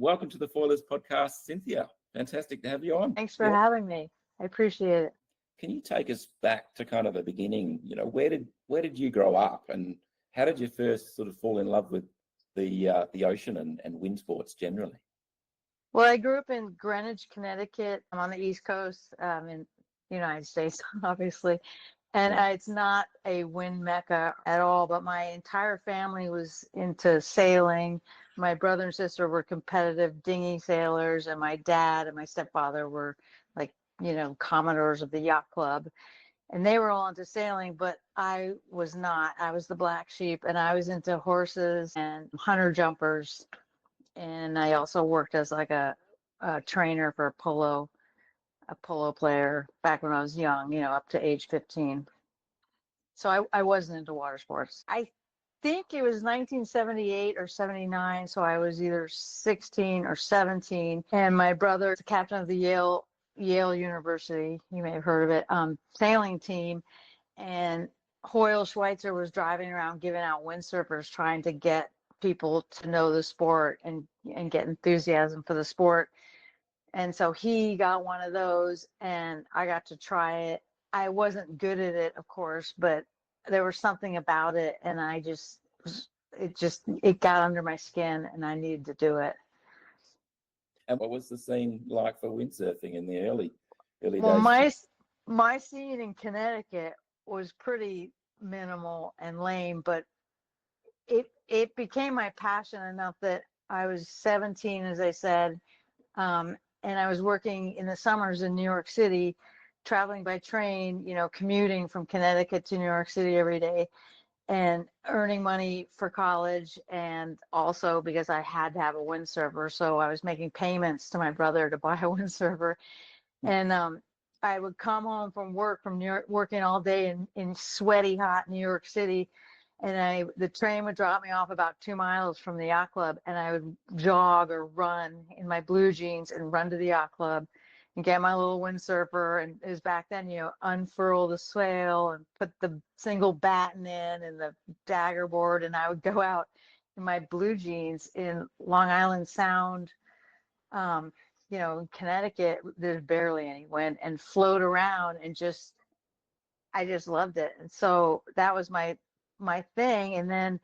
welcome to the Foilers podcast, Cynthia. Fantastic to have you on. Thanks for having me. I appreciate it. Can you take us back to kind of the beginning? You know, where did you grow up, and how did you first sort of fall in love with the ocean and wind sports generally? Well, I grew up in Greenwich, Connecticut. I'm on the East Coast in the United States, obviously. And it's not a wind mecca at all, but my entire family was into sailing. My brother and sister were competitive dinghy sailors, and my dad and my stepfather were like, commodores of the yacht club. And they were all into sailing, but I was not. I was the black sheep, and I was into horses and hunter jumpers. And I also worked as like a trainer for a polo player back when I was young, up to age 15. So I wasn't into water sports. I think it was 1978 or 79. So I was either 16 or 17. And my brother, the captain of the Yale University, you may have heard of it, sailing team. And Hoyle Schweitzer was driving around giving out windsurfers, trying to get people to know the sport and get enthusiasm for the sport. And so he got one of those, and I got to try it. I wasn't good at it, of course, but there was something about it, and it got under my skin, and I needed to do it. And what was the scene like for windsurfing in the early Well, days? my scene in Connecticut was pretty minimal and lame, but it became my passion enough that I was 17, as I said, and I was working in the summers in New York City, traveling by train, commuting from Connecticut to New York City every day, and earning money for college, and also because I had to have a windsurfer, so I was making payments to my brother to buy a windsurfer. And I would come home from work from New York, working all day in sweaty, hot New York City, and the train would drop me off about 2 miles from the yacht club, and I would jog or run in my blue jeans and run to the yacht club and get my little windsurfer. And it was back then, unfurl the sail and put the single batten in and the dagger board, and I would go out in my blue jeans in Long Island Sound, in Connecticut. There's barely any wind, and float around, and I just loved it. And so that was my thing. And then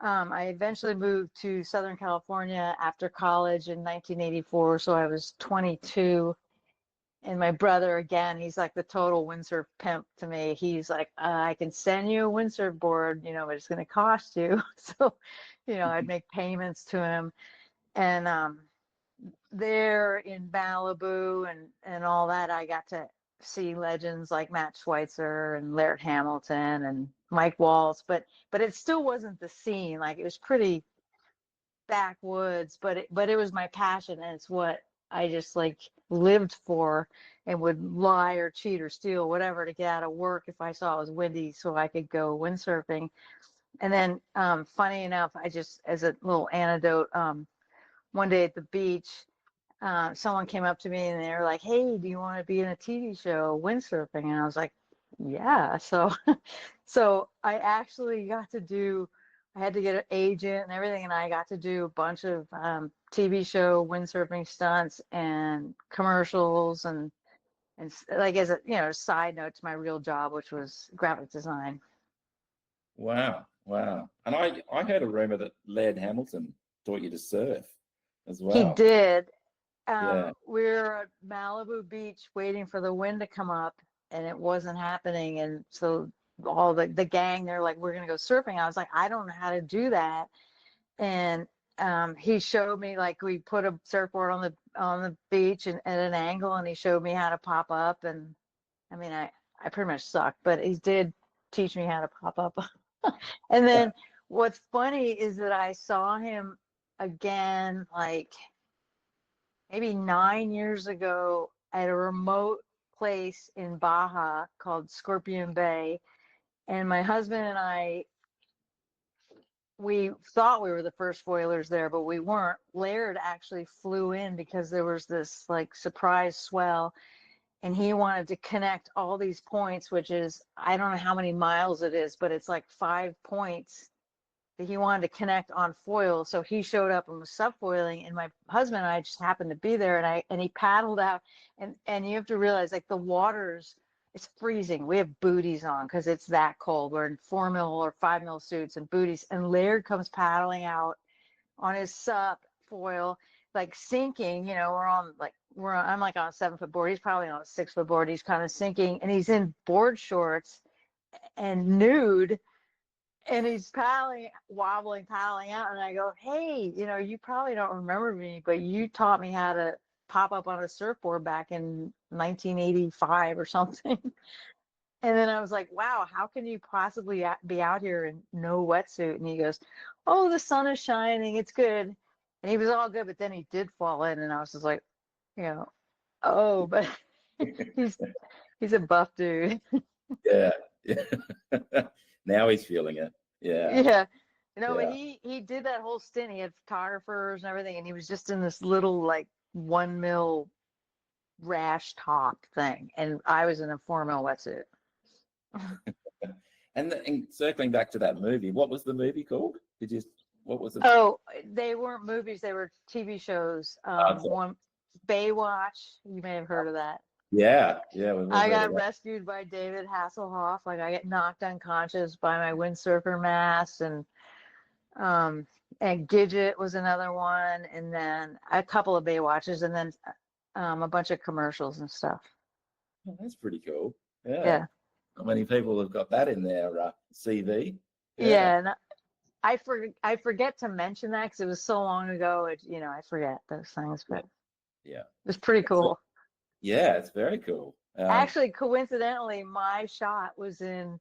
I eventually moved to Southern California after college in 1984. So I was 22. And my brother, again, he's like the total windsurf pimp to me. He's like, I can send you a windsurf board, but it's going to cost you. So, I'd make payments to him. And there in Malibu and all that, I got to see legends like Matt Schweitzer and Laird Hamilton and Mike Waltz, but it still wasn't the scene. Like, it was pretty backwoods, but it was my passion, and it's what I just like lived for, and would lie or cheat or steal, whatever, to get out of work if I saw it was windy so I could go windsurfing. And then funny enough, I just, as a little anecdote, one day at the beach, someone came up to me and they were like, "Hey, do you want to be in a TV show, windsurfing?" And I was like, "Yeah." So I actually got to I had to get an agent and everything, and I got to do a bunch of TV show windsurfing stunts and commercials, and like, as a side note to my real job, which was graphic design. Wow. And I heard a rumor that Laird Hamilton taught you to surf as well. He did. Yeah. We were at Malibu Beach waiting for the wind to come up, and it wasn't happening. And so all the gang, they're like, "We're going to go surfing." I was like, "I don't know how to do that." And he showed me, like, we put a surfboard on the beach and at an angle, and he showed me how to pop up. And I mean, I pretty much sucked, but he did teach me how to pop up. And then what's funny is that I saw him again, like maybe 9 years ago, at a remote place in Baja called Scorpion Bay. And my husband and I, we thought we were the first foilers there, but we weren't. Laird actually flew in because there was this like surprise swell, and he wanted to connect all these points, which is, I don't know how many miles it is, but it's like 5 points he wanted to connect on foil. So he showed up and was subfoiling, and my husband and I just happened to be there, and he paddled out, and you have to realize, like, the water's, it's freezing. We have booties on because it's that cold. We're in 4 mil or 5 mil suits and booties, and Laird comes paddling out on his sup foil, like sinking. I'm like on a 7 foot board. He's probably on a 6 foot board. He's kind of sinking, and he's in board shorts and nude, and he's paddling out. And I go, hey, you probably don't remember me, but you taught me how to pop up on a surfboard back in 1985 or something. And then I was like, wow, how can you possibly be out here in no wetsuit? And he goes, oh, the sun is shining, it's good. And he was all good, but then he did fall in, and I was just like, oh, but he's a buff dude. Yeah. Now he's feeling it. Yeah. Yeah. Yeah. But he did that whole stint. He had photographers and everything, and he was just in this little, like, 1 mil rash top thing, and I was in a 4 mil wetsuit. And circling back to that movie, what was the movie called? What was it? Oh, they weren't movies, they were TV shows. Okay. One, Baywatch, you may have heard of that. Yeah. We've all I heard got of that. rescued by David Hasselhoff. Like, I get knocked unconscious by my windsurfer mast, and Gidget was another one, and then a couple of Baywatches, and then a bunch of commercials and stuff. Oh, that's pretty cool. Yeah. Yeah. Not many people have got that in their CV. Yeah, and I forget to mention that because it was so long ago. I forget those things, but Yeah. it was pretty cool. Yeah, it's very cool. Actually, coincidentally, my shot was in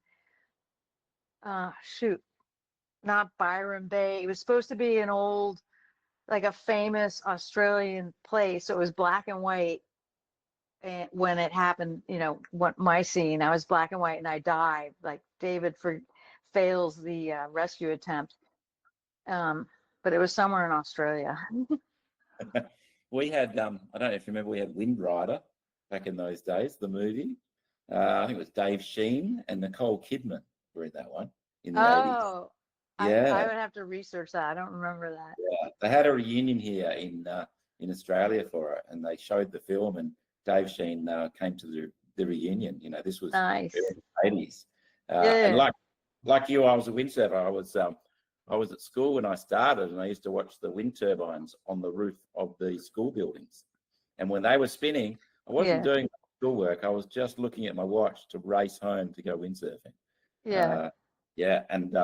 not Byron Bay. It was supposed to be an old, like, a famous Australian place. So it was black and white. And when it happened, what my scene, I was black and white, and I dived. Like, David fails the rescue attempt. But it was somewhere in Australia. We had, I don't know if you remember, we had Wind Rider back in those days, the movie. I think it was Dave Sheen and Nicole Kidman were in that one in the 80s. Oh, Yeah. I would have to research that. I don't remember that. Yeah. They had a reunion here in Australia for it, and they showed the film, and Dave Sheen came to the reunion. This was Nice. early 80s. Yeah. And like you, I was a windsurfer. I was at school when I started, and I used to watch the wind turbines on the roof of the school buildings. And when they were spinning, I wasn't doing schoolwork. I was just looking at my watch to race home to go windsurfing. Yeah. And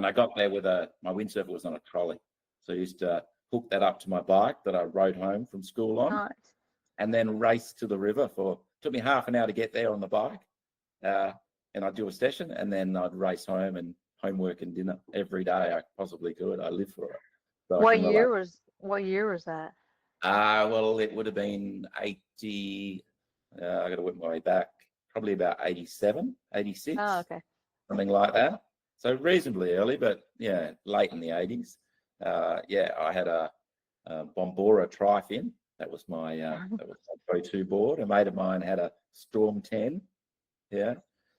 I got there with my windsurfer was on a trolley, so I used to hook that up to my bike that I rode home from school on, Nice. and then race to the river took me half an hour to get there on the bike, and I'd do a session, and then I'd race home and homework and dinner every day I possibly could. I lived for it. So What year was that? Well, it would have been 80. I got to work my way back. Probably about 87, 86. Oh, okay. Something like that. So reasonably early, but yeah, late in the 80s. I had a Bombora Tri-fin. That was my go-to board. A mate of mine had a Storm 10. Yeah.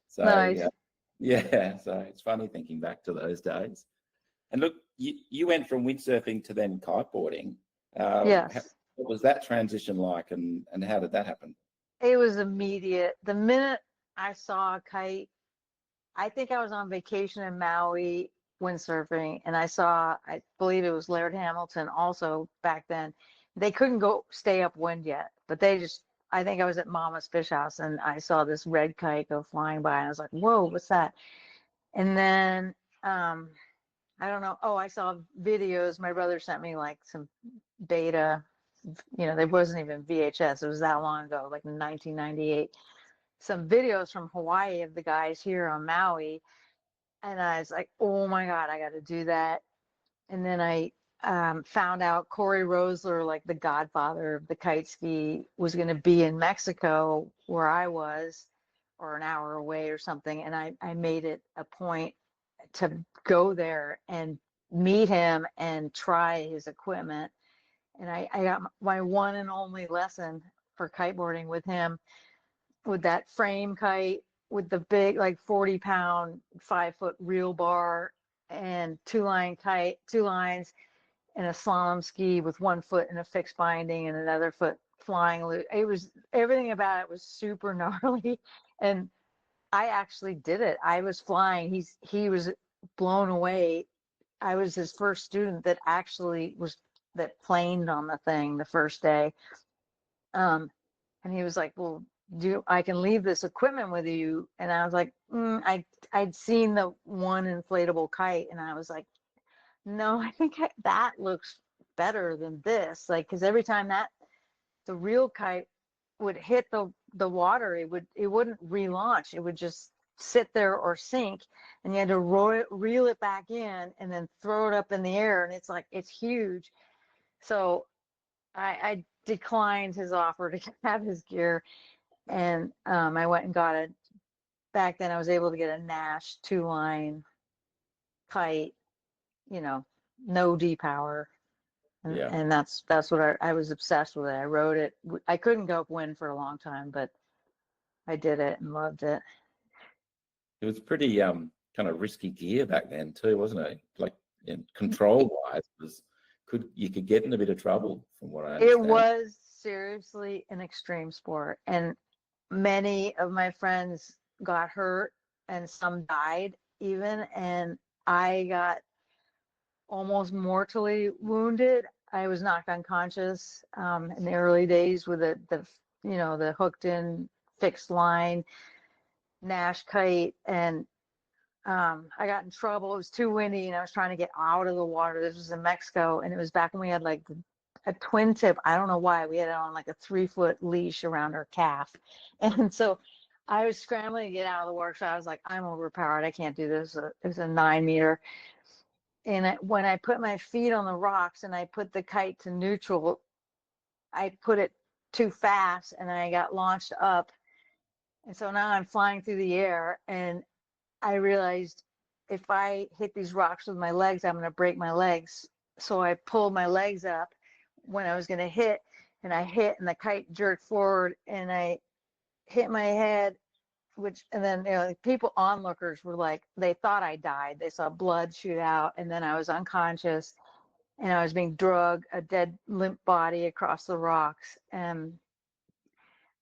So Nice. yeah. So it's funny thinking back to those days. And look, you went from windsurfing to then kiteboarding. Yes. What was that transition like, and how did that happen? It was immediate. The minute I saw a kite, I think I was on vacation in Maui windsurfing, and I believe it was Laird Hamilton also back then. They couldn't stay upwind yet, but I think I was at Mama's Fish House, and I saw this red kite go flying by, and I was like, whoa, what's that? And then, I don't know. Oh, I saw videos. My brother sent me like some beta, there wasn't even VHS. It was that long ago, like in 1998. Some videos from Hawaii of the guys here on Maui. And I was like, oh my God, I got to do that. And then I found out Corey Rosler, like the godfather of the kite ski, was going to be in Mexico where I was, or an hour away or something. And I made it a point to go there and meet him and try his equipment. And I got my one and only lesson for kiteboarding with him, with that frame kite with the big, like 40-pound, 5-foot reel bar. and 2-line kite, 2 lines, and a slalom ski with 1 foot in a fixed binding and another foot flying loose. It was, everything about it was super gnarly, and I actually did it. I was flying. He was blown away. I was his first student that actually was that planed on the thing the first day. And he was like, "Well, I can leave this equipment with you?" And I was like, I'd seen the one inflatable kite, and I was like, "No, I think that looks better than this." Like, because every time that the real kite would hit the water, it wouldn't relaunch. It would just sit there or sink, and you had to reel it back in and then throw it up in the air, and it's like, it's huge. So I declined his offer to have his gear, and I went and got it. Back then I was able to get a Nash 2-line kite, you know, no D-power. Yeah. And that's what I was obsessed with it. I rode it. I couldn't go upwind for a long time, but I did it and loved it. It was pretty kind of risky gear back then too, wasn't it? Like, control wise, you could get in a bit of trouble from what I understand. It was seriously an extreme sport, and many of my friends got hurt and some died even, and I got almost mortally wounded. I was knocked unconscious in the early days with the hooked in fixed line Nash kite, and I got in trouble. It was too windy, and I was trying to get out of the water. This was in Mexico, and it was back when we had like a twin tip. I don't know why we had it on like a 3-foot leash around our calf, and so I was scrambling to get out of the water. So I was like, I'm overpowered. I can't do this. It was a 9-meter. And when I put my feet on the rocks and I put the kite to neutral, I put it too fast and I got launched up. And so now I'm flying through the air, and I realized if I hit these rocks with my legs, I'm going to break my legs. So I pulled my legs up when I was going to hit, and I hit, and the kite jerked forward, and I hit my head, and then people, onlookers, were like, they thought I died. They saw blood shoot out, and then I was unconscious, and I was being dragged, a dead, limp body, across the rocks. And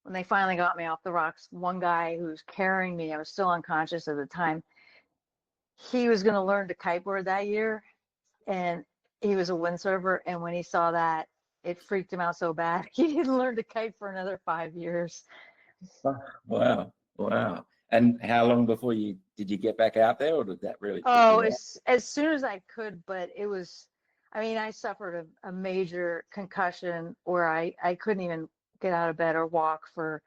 when they finally got me off the rocks, one guy who was carrying me, I was still unconscious at the time, he was going to learn to kiteboard that year, and he was a windsurfer. And when he saw that, it freaked him out so bad, he didn't learn to kite for another 5 years. Wow. And how long before did you get back out there, or did that really? Oh, as soon as I could, but it was, I mean, I suffered a major concussion where I couldn't even get out of bed or walk for,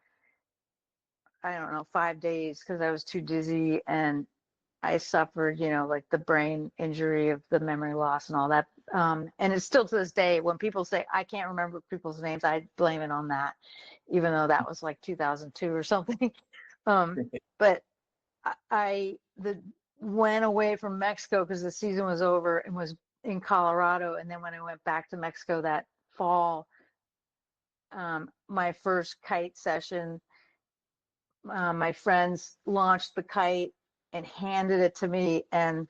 I don't know, 5 days because I was too dizzy, and I suffered, like the brain injury of the memory loss and all that. And it's still to this day, when people say I can't remember people's names, I blame it on that, even though that was like 2002 or something. But I went away from Mexico because the season was over and was in Colorado. And then when I went back to Mexico that fall, my first kite session, my friends launched the kite and handed it to me, and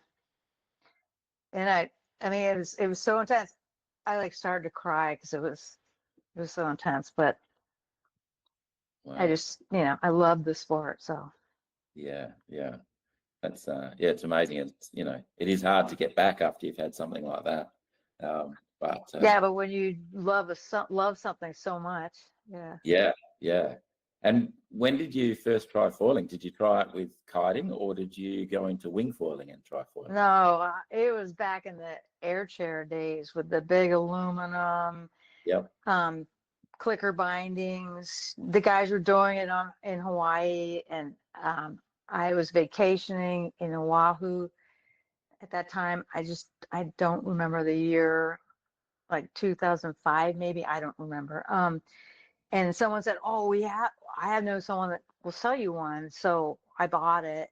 I mean, it was so intense. I like started to cry because it was so intense. But Wow. I just, I love the sport. So yeah, that's it's amazing. It's it is hard to get back after you've had something like that. But when you love something so much, yeah. And when did you first try foiling? Did you try it with kiting, or did you go into wing foiling and try foiling? No, it was back in the air chair days with the big aluminum. Yep. Clicker bindings. The guys were doing it in Hawaii, and I was vacationing in Oahu at that time. I don't remember the year, like 2005 maybe. I don't remember. And someone said, "Oh, I know someone that will sell you one." So I bought it.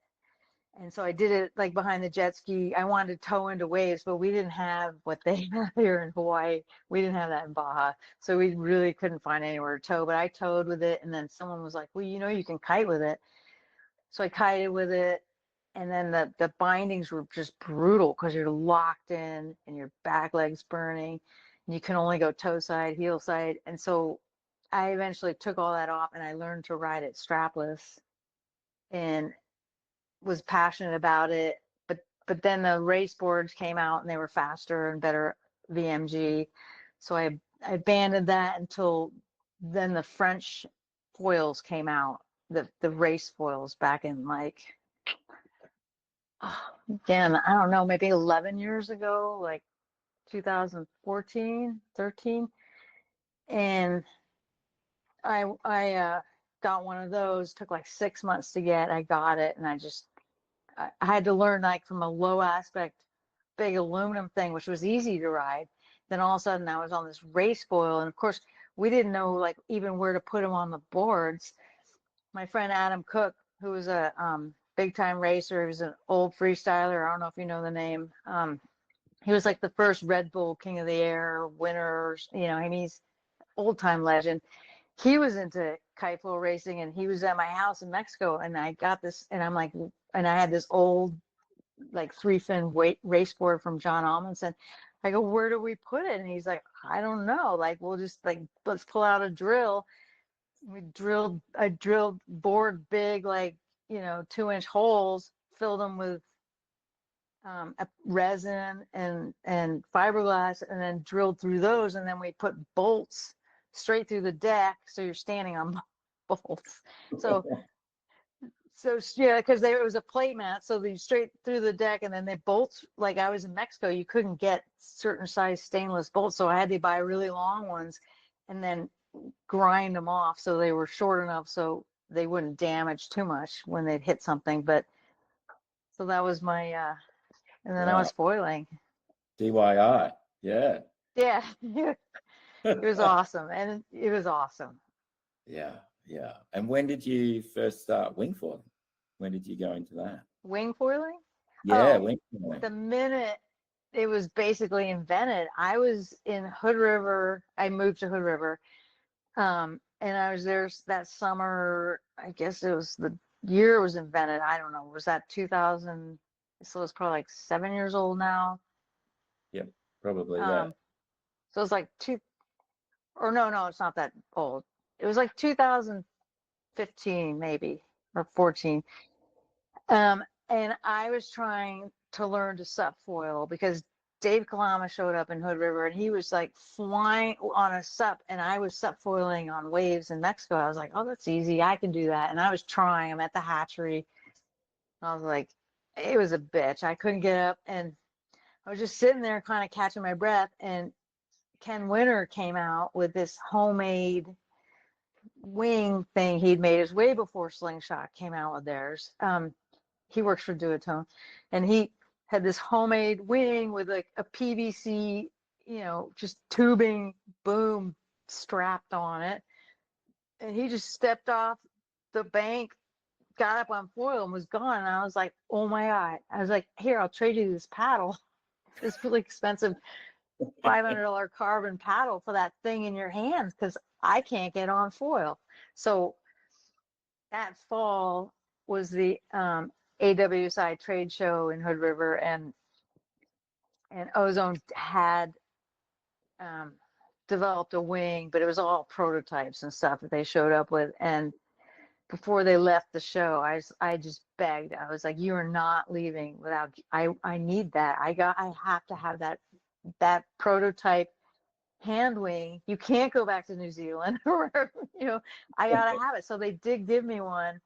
And so I did it like behind the jet ski. I wanted to tow into waves, but we didn't have what they have here in Hawaii. We didn't have that in Baja. So we really couldn't find anywhere to tow, but I towed with it. And then someone was like, "Well, you can kite with it." So I kited with it, and then the bindings were just brutal because you're locked in and your back leg's burning, and you can only go toe side, heel side. And so I eventually took all that off and I learned to ride it strapless and was passionate about it. But then the race boards came out and they were faster and better VMG. So I abandoned that until then the French foils came out, the race foils back in like, again, I don't know, maybe 11 years ago, like 2014, 13. And I got one of those, took like 6 months to get. I got it, and I had to learn like from a low aspect, big aluminum thing, which was easy to ride. Then all of a sudden I was on this race foil, and of course we didn't know like even where to put them on the boards. My friend Adam Cook, who was a big time racer, he was an old freestyler. I don't know if you know the name. He was like the first Red Bull King of the Air winner. You know, I mean, he's old time legend. He was into kite flow racing, and he was at my house in Mexico, and I got this, and I'm like, and I had this old like 3-fin race board from John Amundsen. I go, where do we put it? And he's like, I don't know. Like, we'll just like, let's pull out a drill. I drilled board big, like, 2-inch holes, filled them with resin and fiberglass, and then drilled through those. And then we put bolts straight through the deck. So you're standing on bolts. So yeah, because it was a plate mat, so they straight through the deck, and then they bolts. Like I was in Mexico, you couldn't get certain size stainless bolts, so I had to buy really long ones, and then grind them off so they were short enough so they wouldn't damage too much when they'd hit something. But so that was my and then I was foiling. DIY, yeah. Yeah, it was awesome, and it was awesome. Yeah. And when did you first start wing foiling? When did you go into that? Wing foiling? Yeah, wing foiling. The minute it was basically invented, I was in Hood River. I moved to Hood River, and I was there that summer. I guess it was the year it was invented. I don't know. Was that 2000? So it's probably like 7 years old now. Yep, probably. Yeah. So it's like no, it's not that old. It was like 2015 maybe, or 14. And I was trying to learn to sup foil because Dave Kalama showed up in Hood River, and he was like flying on a sup, and I was sup foiling on waves in Mexico. I was like, oh, that's easy, I can do that. And I was trying. I'm at the hatchery. I was like, it was a bitch. I couldn't get up, and I was just sitting there kind of catching my breath, and Ken Winter came out with this homemade wing thing he'd made. It was way before Slingshot came out with theirs. He works for Duotone, and he had this homemade wing with like a PVC, just tubing boom strapped on it. And he just stepped off the bank, got up on foil, and was gone. And I was like, oh my God. I was like, here, I'll trade you this paddle, this really expensive $500 carbon paddle for that thing in your hands, because I can't get on foil. So that fall was the AWSI trade show in Hood River, and Ozone had developed a wing, but it was all prototypes and stuff that they showed up with. And before they left the show, I just begged. I was like, you are not leaving without, I need that. I have to have that prototype hand wing. You can't go back to New Zealand or I gotta have it. So they did give me one.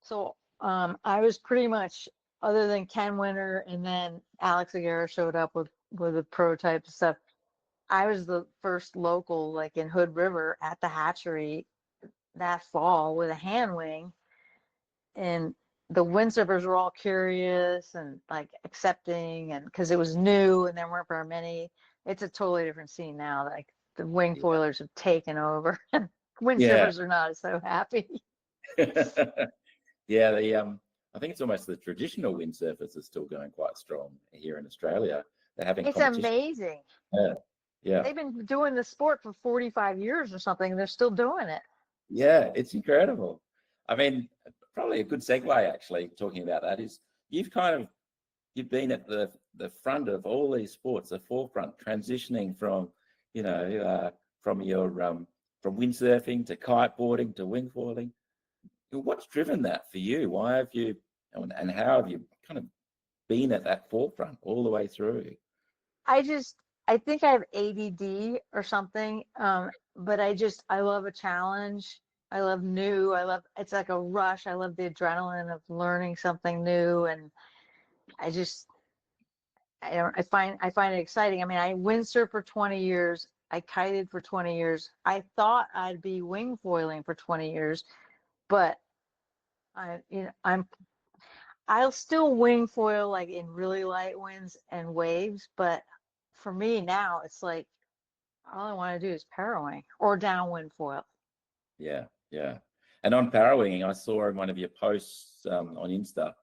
So I was pretty much, other than Ken Winter and then Alex Aguirre showed up with the prototype stuff, I was the first local, like in Hood River at the hatchery that fall with a hand wing. And the windsurfers were all curious and like accepting, and because it was new and there weren't very many. It's a totally different scene now. Like the wing foilers have taken over. Windsurfers are not so happy. Yeah, I think it's almost the traditional windsurfers are still going quite strong here in Australia. They're having It's amazing. Yeah. They've been doing the sport for 45 years or something, and they're still doing it. Yeah, it's incredible. I mean, probably a good segue, actually, talking about that is you've kind of you've been at the front of all these sports, the forefront, transitioning from from your from windsurfing to kiteboarding to wingfoiling. What's driven that for you? Why have you and how have you kind of been at that forefront all the way through? I think I have ADD or something. But I love a challenge. I love new. It's like a rush. I love the adrenaline of learning something new. And I just, I find it exciting. I mean, I windsurfed for 20 years. I kited for 20 years. I thought I'd be wing foiling for 20 years, but I'll still wing foil like in really light winds and waves. But for me now, it's like all I want to do is parawing or downwind foil. Yeah, yeah. And on parawing, I saw in one of your posts on Insta,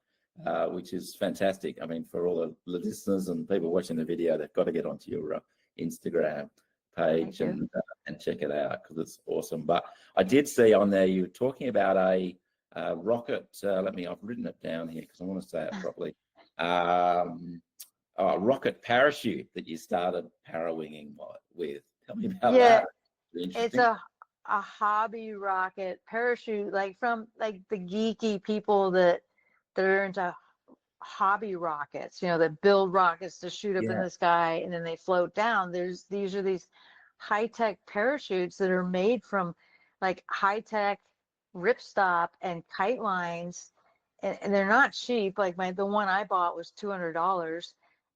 which is fantastic. I mean, for all the listeners and people watching the video, they've got to get onto your Instagram page and check it out because it's awesome. But I did see on there you were talking about a rocket. I've written it down here because I want to say it properly. A rocket parachute that you started parawinging with. Tell me about that. It's a hobby rocket parachute, like from like the geeky people that are into hobby rockets, that build rockets to shoot up in the sky and then they float down. These are these high-tech parachutes that are made from like high-tech ripstop and kite lines, and they're not cheap. Like the one I bought was $200.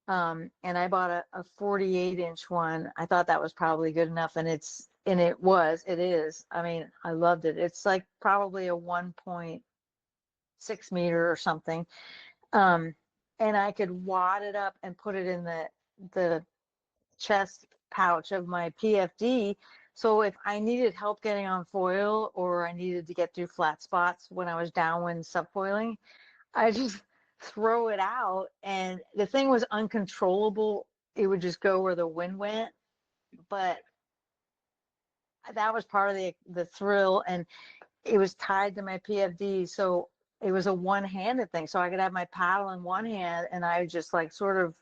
And I bought a 48-inch one. I thought that was probably good enough, and it is. I mean, I loved it. It's like probably a 1.6 meter or something. And I could wad it up and put it in the chest pouch of my PFD. So if I needed help getting on foil or I needed to get through flat spots when I was downwind subfoiling, I just throw it out, and the thing was uncontrollable. It would just go where the wind went, but that was part of the thrill, and it was tied to my PFD, so it was a one-handed thing. So I could have my paddle in one hand, and I would just like sort of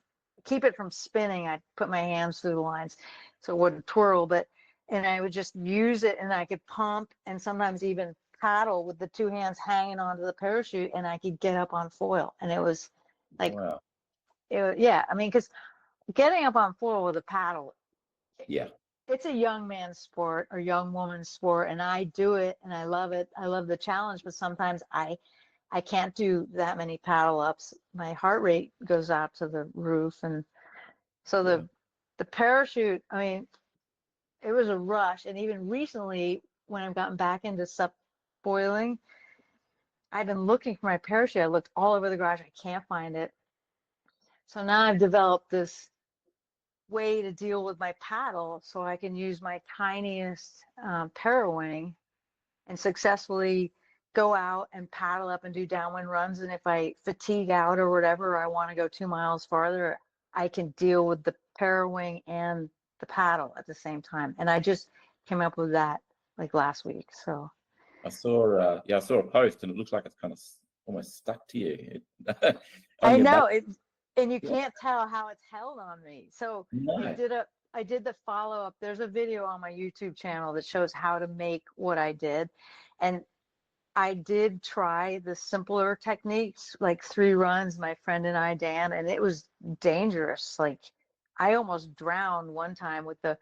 keep it from spinning. I'd put my hands through the lines so it wouldn't twirl, and I would just use it, and I could pump and sometimes even paddle with the two hands hanging onto the parachute, and I could get up on foil. And it was like, wow. I mean, because getting up on foil with a paddle, yeah, it's a young man's sport or young woman's sport, and I do it and I love it. I love the challenge, but sometimes I can't do that many paddle ups. My heart rate goes up to the roof, and so the parachute, I mean, it was a rush. And even recently, when I've gotten back into subfoiling, I've been looking for my parachute. I looked all over the garage. I can't find it. So now I've developed this way to deal with my paddle so I can use my tiniest parawing and successfully go out and paddle up and do downwind runs. And if I fatigue out or whatever, I want to go 2 miles farther, I can deal with the parawing and the paddle at the same time. And I just came up with that like last week. So I saw a post and it looks like it's kind of almost stuck to you. I know it, and you can't tell how it's held on me. So no. I did the follow-up. There's a video on my YouTube channel that shows how to make what I did. And I did try the simpler techniques, like 3 runs, my friend and I, Dan, and it was dangerous. Like I almost drowned one time with the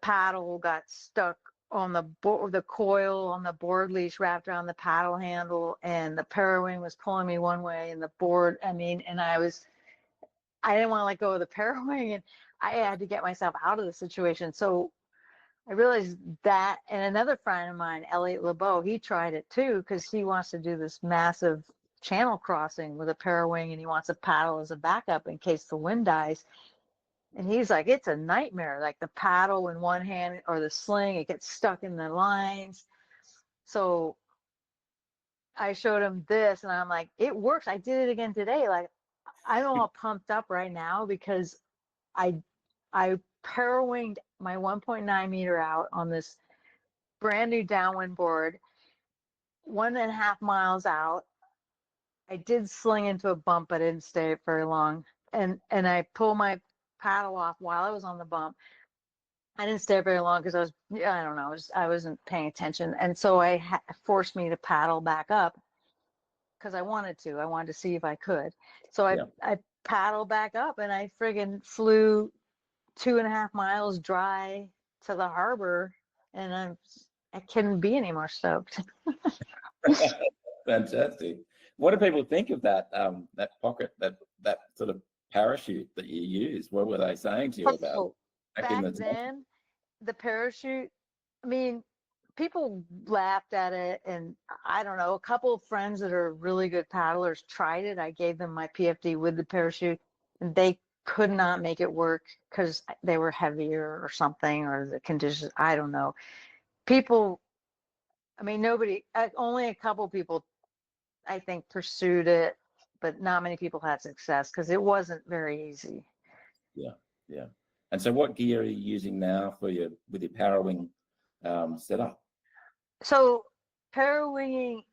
paddle got stuck on the coil on the board leash wrapped around the paddle handle, and the parawing was pulling me one way and the board, and I didn't want to let go of the parawing, and I had to get myself out of the situation. So I realized that, and another friend of mine, Elliot LeBeau, he tried it too because he wants to do this massive channel crossing with a parawing, and he wants a paddle as a backup in case the wind dies. And he's like, it's a nightmare. Like the paddle in one hand or the sling, it gets stuck in the lines. So I showed him this, and I'm like, it works. I did it again today. Like I'm all pumped up right now because I parawinged my 1.9 meter out on this brand new downwind board, 1.5 miles out. I did sling into a bump, but I didn't stay very long. And I pulled my paddle off while I was on the bump. I didn't stay very long because I was, I don't know, I wasn't paying attention. And so forced me to paddle back up because I wanted to. I wanted to see if I could. So Yeah. I paddled back up and I friggin' flew 2.5 miles dry to the harbor, and I couldn't be any more stoked. Fantastic. What do people think of that that pocket, that sort of parachute that you use? What were they saying to you about So back in back the day? then, the parachute, I mean, people laughed at it, and I don't know, a couple of friends that are really good paddlers tried it. I gave them my PFD with the parachute, and they could not make it work because they were heavier or something, or the conditions, I don't know. People, I mean, only a couple people, I think, pursued it, but not many people had success because it wasn't very easy. Yeah, yeah. And so, what gear are you using now for with your parawing setup? So parawinging,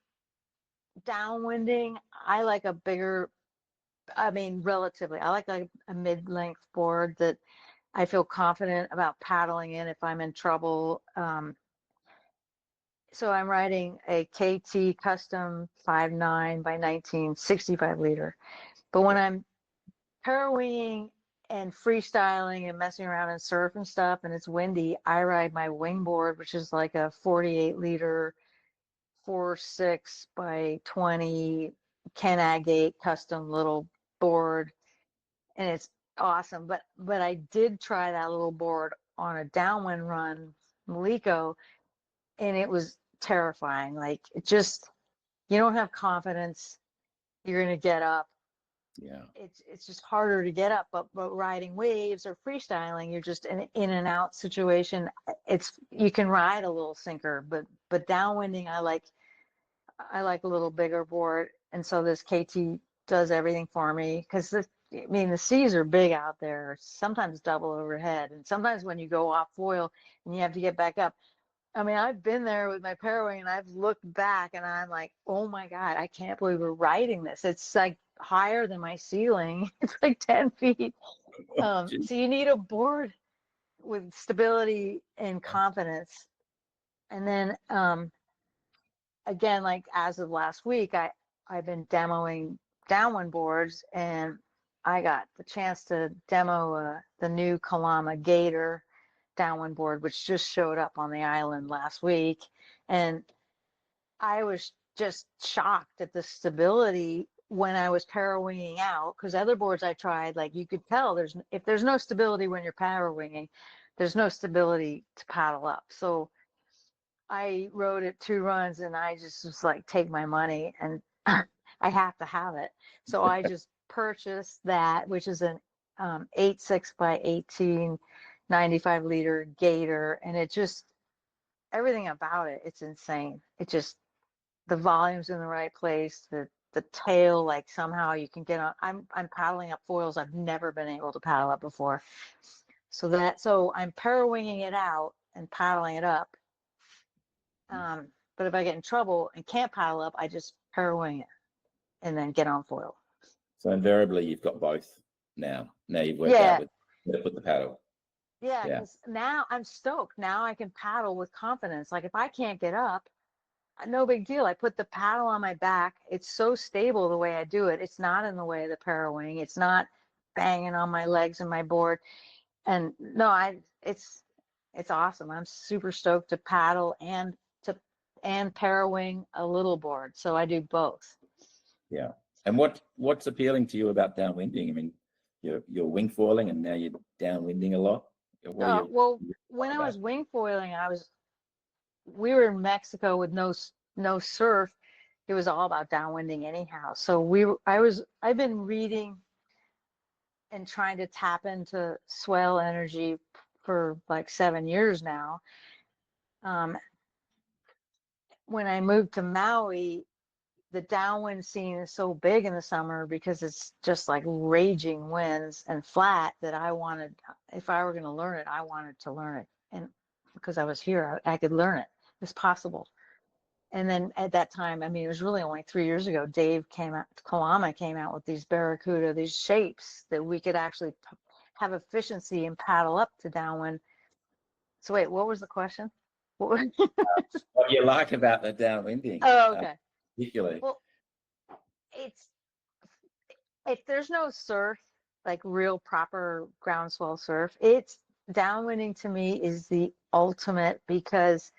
downwinding, I like a bigger, I mean, relatively, I like a mid-length board that I feel confident about paddling in if I'm in trouble. So I'm riding a KT Custom 5.9 by 19 65 liter. But when I'm parawinging and freestyling and messing around in surf and stuff and it's windy, I ride my wingboard, which is like a 48 liter 4.6 by 20 Ken Agate custom little board, and it's awesome. But I did try that little board on a downwind run, Maliko, and it was terrifying. Like, it just, you don't have confidence you're gonna get up. Yeah, It's just harder to get up. But riding waves or freestyling, you're just in and out situation. You can ride a little sinker, but downwinding, I like a little bigger board, and so this KT does everything for me because I mean, the seas are big out there, sometimes double overhead, and sometimes when you go off foil and you have to get back up. I mean, I've been there with my parawing and I've looked back and I'm like, oh my God, I can't believe we're riding this. It's like higher than my ceiling. It's like 10 feet. So you need a board with stability and confidence. And then again, like as of last week, I've been demoing downwind boards, and I got the chance to demo the new Kalama Gator downwind board, which just showed up on the island last week, and I was just shocked at the stability when I was parawinging out, because other boards I tried, like, you could tell if there's no stability when you're parawinging, there's no stability to paddle up. So I rode it 2 runs and I just was like, take my money, and I have to have it. So I just purchased that, which is an 8.6 by 18 95 liter Gator, and it just, everything about it, it's insane. It just, the volume's in the right place, the tail, like somehow you can get on. I'm paddling up foils I've never been able to paddle up before. So I'm parawinging it out and paddling it up. But if I get in trouble and can't paddle up, I just parawing it and then get on foil. So invariably, you've got both now. Now you've worked Yeah. out where to put the paddle. Yeah, Yeah, because now I'm stoked. Now I can paddle with confidence. Like, if I can't get up, no big deal. I put the paddle on my back. It's so stable the way I do it. It's not in the way of the parawing. It's not banging on my legs and my board. And no, it's awesome. I'm super stoked to paddle and parawing a little board. So I do both. yeah. And what's appealing to you about downwinding? I mean, you're wing foiling and now you're downwinding a lot. What are you Well, when I was wing foiling, we were in Mexico with no surf. It was all about downwinding anyhow. So I've been reading and trying to tap into swell energy for like 7 years now. When I moved to Maui, the downwind scene is so big in the summer because it's just like raging winds and flat, that if I were going to learn it, I wanted to learn it. And because I was here, I could learn it. It's possible. And then at that time, I mean, it was really only 3 years ago, Dave Kalama came out with these barracuda, these shapes that we could actually have efficiency and paddle up to downwind. So wait, what was the question? What you like about the downwinding? Oh, okay. Particularly. Well, it's, if there's no surf, like real proper groundswell surf, it's downwinding to me is the ultimate, because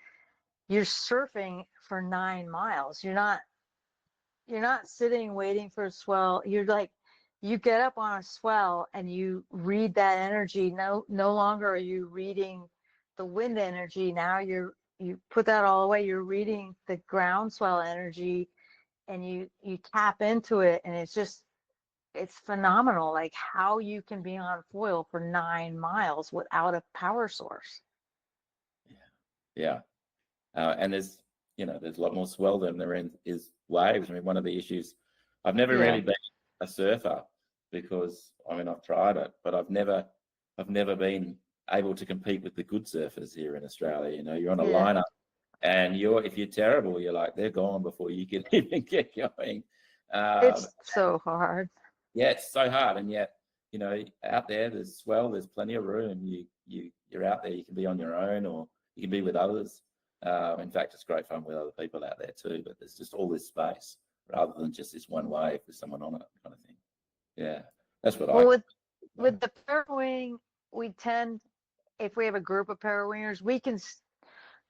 you're surfing for 9 miles. You're not sitting waiting for a swell. You're like, you get up on a swell and you read that energy. No longer are you reading the wind energy. Now you put that all away. You're reading the groundswell energy, and you tap into it, and it's phenomenal, like how you can be on foil for 9 miles without a power source. Yeah. And there's a lot more swell than there is waves. I mean, one of the issues, I've never really been a surfer, because I mean, I've tried it, but I've never been able to compete with the good surfers here in Australia. You're on a lineup, and if you're terrible, you're like, they're gone before you can even get going. It's so hard. Yeah, it's so hard, and yet out there's swell. There's plenty of room. You're out there. You can be on your own, or you can be with others. In fact, it's great fun with other people out there too, but there's just all this space rather than just this one wave with someone on it kind of thing. Yeah, that's what with the parawing, we tend, if we have a group of parawingers, we can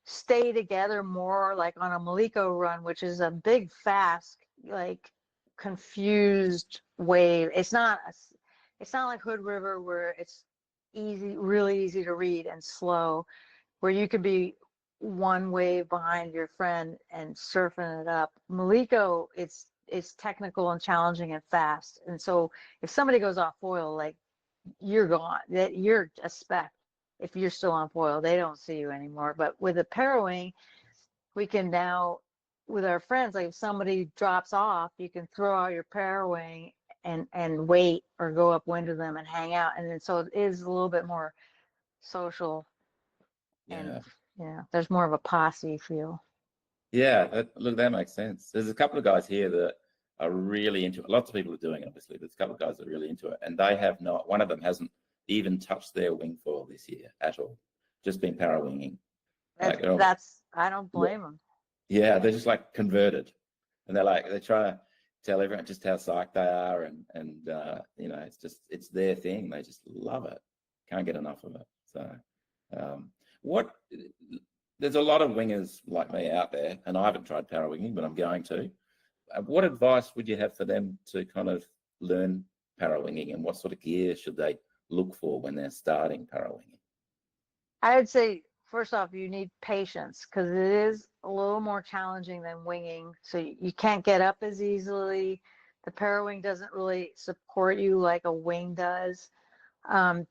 stay together more, like on a Maliko run, which is a big, fast, like confused wave. It's not like Hood River, where it's really easy to read and slow, where you could be one wave behind your friend and surfing it up. Maliko, it's technical and challenging and fast. And so if somebody goes off foil, like, you're gone. That you're a speck. If you're still on foil, they don't see you anymore. But with a parawing, we can now, with our friends, like if somebody drops off, you can throw out your parawing and wait, or go upwind to them and hang out. And then so it is a little bit more social. And there's more of a posse feel. Yeah, that makes sense. There's a couple of guys here that are really into it. Lots of people are doing it, obviously. There's a couple of guys that are really into it, and they have not. One of them hasn't even touched their wing foil this year at all. Just been parawinging. I don't blame them. Yeah, they're just like converted, and they try to tell everyone just how psyched they are, and it's their thing. They just love it. Can't get enough of it. So, there's a lot of wingers like me out there, and I haven't tried parawinging, but I'm going to. What advice would you have for them to kind of learn parawinging, and what sort of gear should they look for when they're starting parawinging? I would say, first off, you need patience, because it is a little more challenging than winging. So you can't get up as easily. The parawing doesn't really support you like a wing does.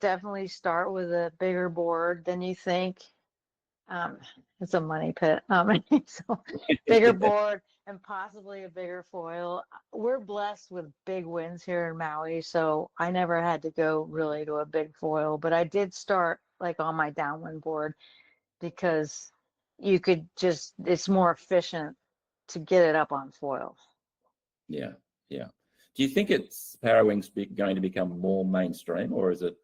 Definitely start with a bigger board than you think. It's a money pit. So bigger board and possibly a bigger foil. We're blessed with big winds here in Maui, so I never had to go really to a big foil, but I did start like on my downwind board, because it's more efficient to get it up on foil. Yeah. Do you think parawing's going to become more mainstream, or is it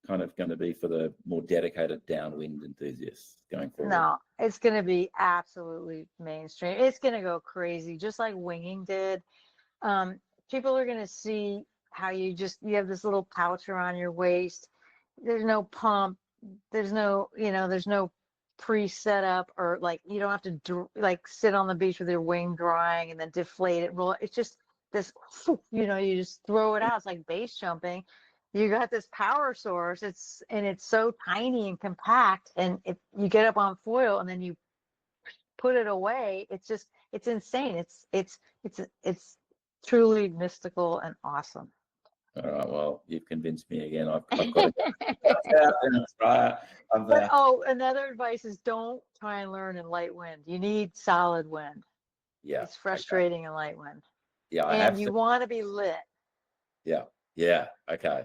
kind of going to be for the more dedicated downwind enthusiasts going forward? No, it's going to be absolutely mainstream. It's going to go crazy, just like winging did. People are going to see how you have this little pouch around your waist. There's no pump. There's no pre-set up, or like you don't have to like sit on the beach with your wing drying and then deflate it, roll it. It's just this, you just throw it out. It's like base jumping. You got this power source. It's so tiny and compact, and if you get up on foil and then you put it away, it's insane. It's truly mystical and awesome. All right, well, you've convinced me again. I've got to try it. Another advice is don't try and learn in light wind. You need solid wind. Yeah, it's frustrating in light wind. Yeah, and you want to be lit. Yeah. Okay.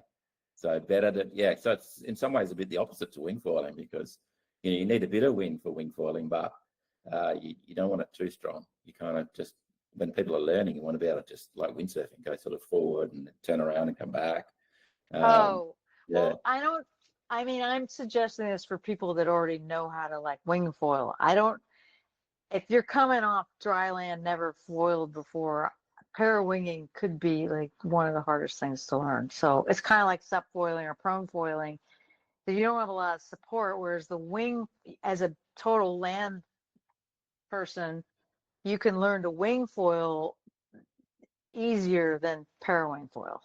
So so it's in some ways a bit the opposite to wing foiling, because you need a bit of wind for wing foiling, but you don't want it too strong. You kind of just, when people are learning, you want to be able to just like windsurfing, go sort of forward and turn around and come back. Oh, Yeah. well, I mean, I'm suggesting this for people that already know how to like wing foil. If you're coming off dry land, never foiled before, parawinging could be like one of the hardest things to learn. So it's kind of like sup foiling or prone foiling. You don't have a lot of support, whereas the wing, as a total land person, you can learn to wing foil easier than parawing foil.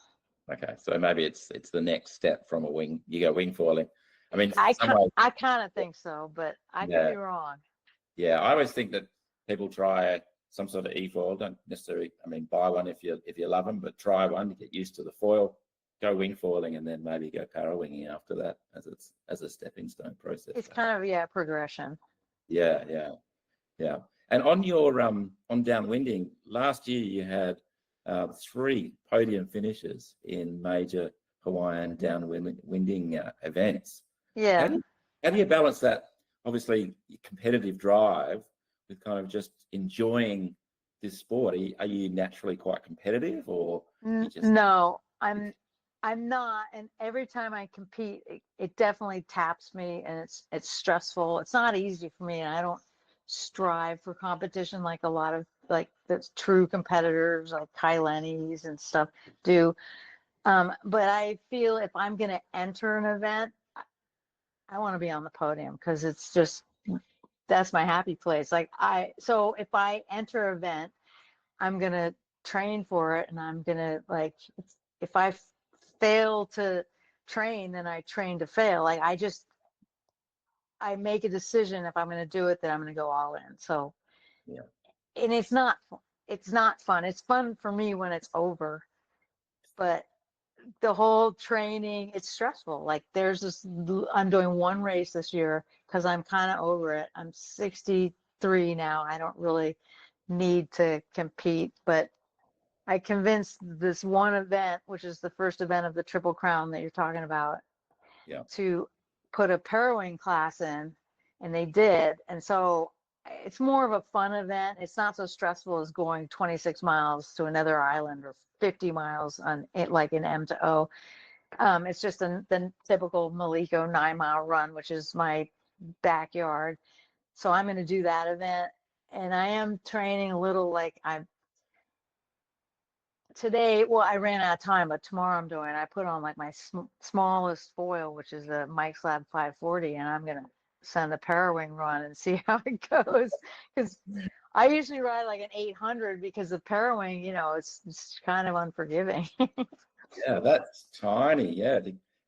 Okay, so maybe it's the next step from a wing. You go wing foiling. I mean, I some ways, kind of think so, but I could be wrong. Yeah, I always think that people try some sort of e-foil. Don't necessarily, I mean, buy one if you love them, but try one to get used to the foil. Go wing foiling and then maybe go parawinging after that as a stepping stone process. It's kind of progression. Yeah. And on your on downwinding, last year you had 3 podium finishes in major Hawaiian downwinding events. Yeah. How do you balance that, obviously, competitive drive with kind of just enjoying this sport? Are you naturally quite competitive, or you just... No, I'm not. And every time I compete, it definitely taps me, and it's stressful. It's not easy for me, and I don't strive for competition like a lot of like the true competitors like Kai Lenny's and stuff do. But I feel if I'm going to enter an event, I want to be on the podium because it's just, that's my happy place. So if I enter an event, I'm going to train for it, and I'm going to if I fail to train, then I train to fail. I make a decision if I'm going to do it, then I'm going to go all in. So, Yeah. And it's not fun. It's fun for me when it's over, but the whole training, it's stressful. Like I'm doing one race this year because I'm kind of over it. I'm 63 now. I don't really need to compete, but I convinced this one event, which is the first event of the Triple Crown that you're talking about, to put a parawing class in, and they did. And so it's more of a fun event. It's not so stressful as going 26 miles to another island or 50 miles on it, like in M to O. It's just the typical Maliko 9-mile run, which is my backyard. So I'm going to do that event, and I am training a little. Today, well, I ran out of time, but tomorrow I put on like my smallest foil, which is a Mike's Lab 540, and I'm going to send a parawing run and see how it goes. Because I usually ride like an 800 because the parawing, it's kind of unforgiving. Yeah, that's tiny. Yeah.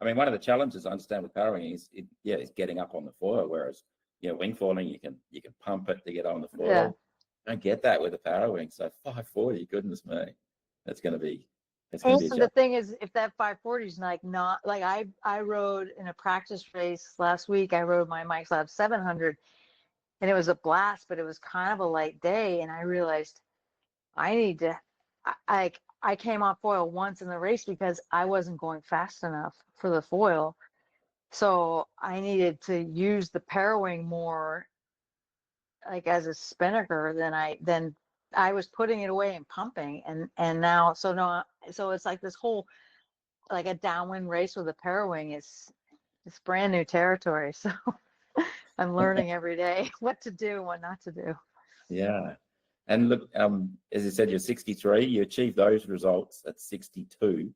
I mean, one of the challenges I understand with parawing is getting up on the foil, whereas, wing foiling, you can pump it to get on the foil. Yeah. Don't get that with a parawing. So 540, goodness me. That's going to be a the thing is, if that 540 is not like I rode in a practice race last week, I rode my Mike's Lab 700, and it was a blast, but it was kind of a light day, and I realized I need to, I came off foil once in the race because I wasn't going fast enough for the foil, so I needed to use the parawing more, like as a spinnaker than I was putting it away and pumping, and now so it's like this whole, like a downwind race with a parawing is it's brand new territory. So I'm learning every day what to do and what not to do. Yeah. And look, as you said, you're 63, you achieved those results at 62,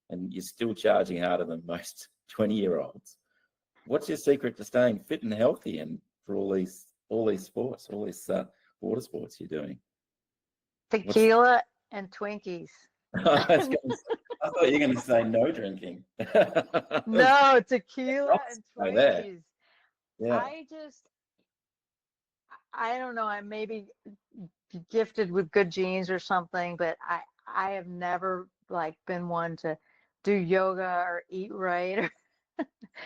and you're still charging harder than most 20-year-olds. What's your secret to staying fit and healthy and for all these sports, all these water sports you're doing? Tequila and Twinkies. I thought you were going to say no drinking. No, tequila and Twinkies. Yeah. I don't know. I may be gifted with good genes or something, but I have never been one to do yoga or eat right.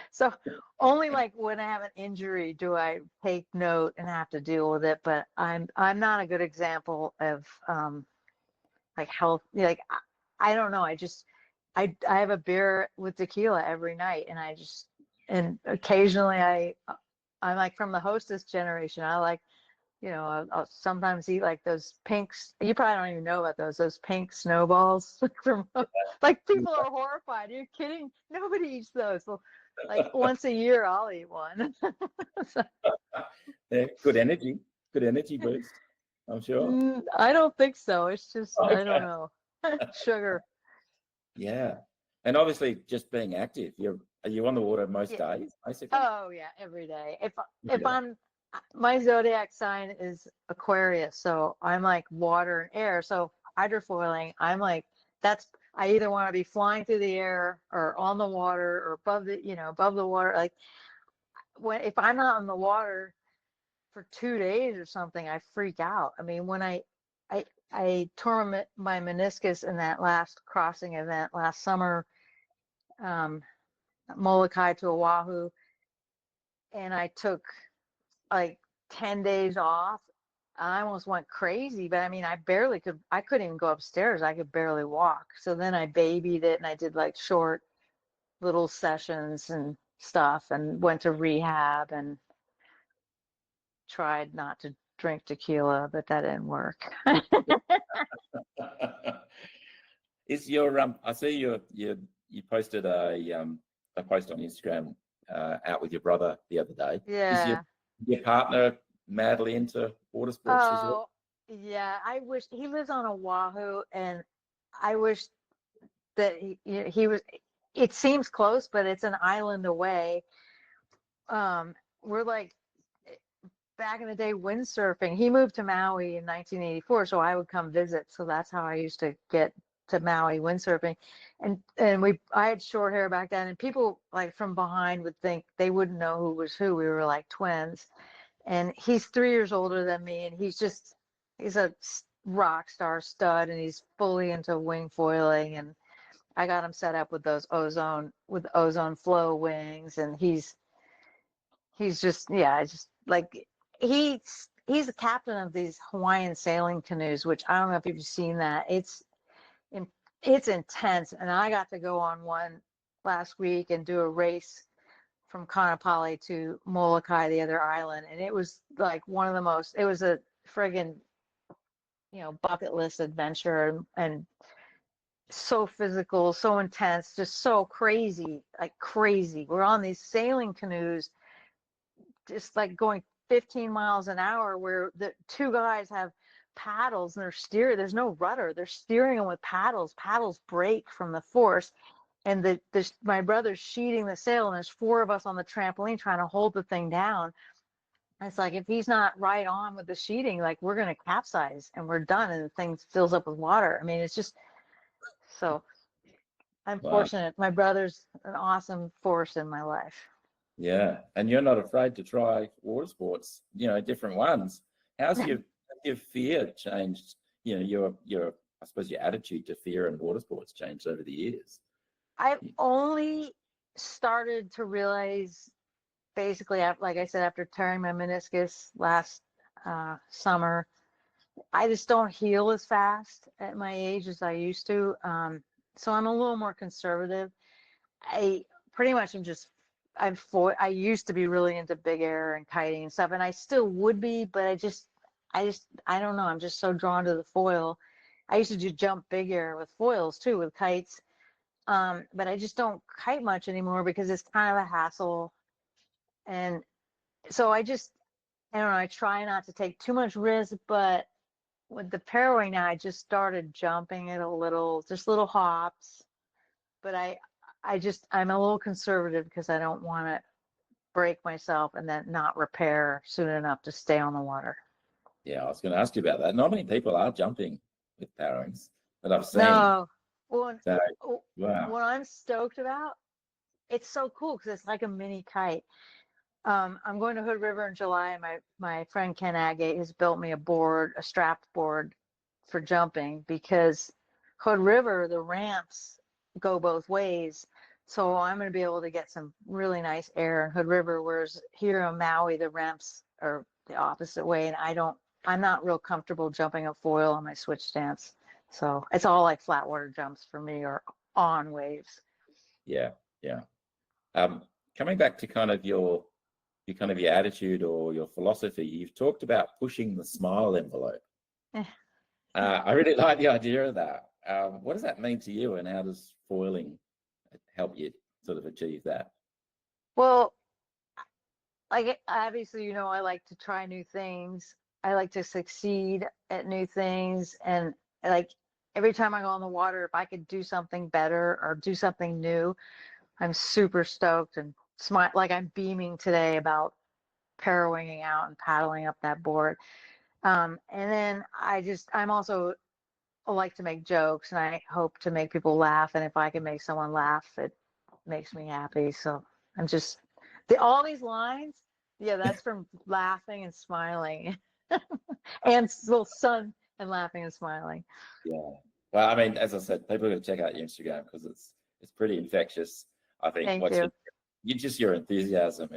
So only when I have an injury do I take note and have to deal with it. But I'm not a good example of health. I don't know. I have a beer with tequila every night, and occasionally I'm like from the hostess generation. I like I'll sometimes eat like those pinks. You probably don't even know about those pink snowballs from like people are horrified. Are you kidding? Nobody eats those. Well, like once a year I'll eat one. So, Yeah, good energy boost, I'm sure. I don't think so. It's just Okay. I don't know. Sugar. Yeah. And obviously just being active. Are you on the water most days, basically? Oh yeah, every day. If Yeah. I'm my zodiac sign is Aquarius, so I'm like water and air. So hydrofoiling, I'm like I either want to be flying through the air or on the water or above the water. Like if I'm not in the water for 2 days or something, I freak out. I mean, when I tore my meniscus in that last crossing event last summer, Molokai to Oahu, and I took like 10 days off. I almost went crazy, but I mean, I couldn't even go upstairs. I could barely walk. So then I babied it and I did like short little sessions and stuff and went to rehab and tried not to drink tequila, but that didn't work. Is your I see you posted a post on Instagram out with your brother the other day. Is Yeah. your partner madly into water sports as well? Yeah. I wish he lives on Oahu, and I wish that he was. It seems close, but it's an island away. We're like back in the day windsurfing. He moved to Maui in 1984, so I would come visit. So that's how I used to get to Maui windsurfing. And I had short hair back then, and people like from behind would think they wouldn't know who was who. We were like twins. And he's 3 years older than me, and he's a rock star stud, and he's fully into wing foiling. And I got him set up with those ozone flow wings, and he's just just like he's the captain of these Hawaiian sailing canoes, which I don't know if you've seen that. It's intense, and I got to go on one last week and do a race from Kaanapali to Molokai, the other island, and it was like it was a friggin' bucket list adventure, and so physical, so intense, just so crazy, like crazy. We're on these sailing canoes just like going 15 miles an hour, where the two guys have paddles and there's no rudder, they're steering them with paddles break from the force, and my brother's sheeting the sail, and there's four of us on the trampoline trying to hold the thing down. And it's like, if he's not right on with the sheeting, like we're going to capsize and we're done, and the thing fills up with water. I mean, it's just so I'm fortunate. My brother's an awesome force in my life. Yeah, and you're not afraid to try water sports, different ones. How's your fear changed? Your I suppose your attitude to fear and water sports changed over the years. I've only started to realize, basically, like I said, after tearing my meniscus last summer, I just don't heal as fast at my age as I used to. So I'm a little more conservative. I pretty much am just I used to be really into big air and kiting and stuff, and I still would be, but I don't know. I'm just so drawn to the foil. I used to do jump big air with foils too, with kites. But I just don't kite much anymore because it's kind of a hassle. And so I don't know, I try not to take too much risk, but with the parawing now, I just started jumping it a little, just little hops. But I'm a little conservative because I don't want to break myself and then not repair soon enough to stay on the water. Yeah, I was going to ask you about that. Not many people are jumping with parawings that I've seen. No. Well, wow. What I'm stoked about, it's so cool because it's like a mini kite. I'm going to Hood River in July, and my friend Ken Agate has built me a strapped board for jumping, because Hood River, the ramps go both ways. So I'm going to be able to get some really nice air in Hood River, whereas here on Maui, the ramps are the opposite way, and I'm not real comfortable jumping a foil on my switch stance. So it's all like flat water jumps for me, or on waves. Yeah. Coming back to kind of your kind of your attitude or your philosophy, you've talked about pushing the smile envelope. I really like the idea of that. What does that mean to you, and how does foiling help you sort of achieve that? Well, like obviously, you know, I like to try new things. I like to succeed at new things, and like every time I go on the water, if I could do something better or do something new, I'm super stoked and smile. Like I'm beaming today about parawinging out and paddling up that board. And then I'm also like to make jokes, and I hope to make people laugh. And if I can make someone laugh, it makes me happy. So I'm just all these lines. Yeah, that's from laughing and smiling, and little sun and laughing and smiling. Yeah. Well, I mean, as I said, people are going to check out your Instagram because it's pretty infectious. I think Thank you. Your enthusiasm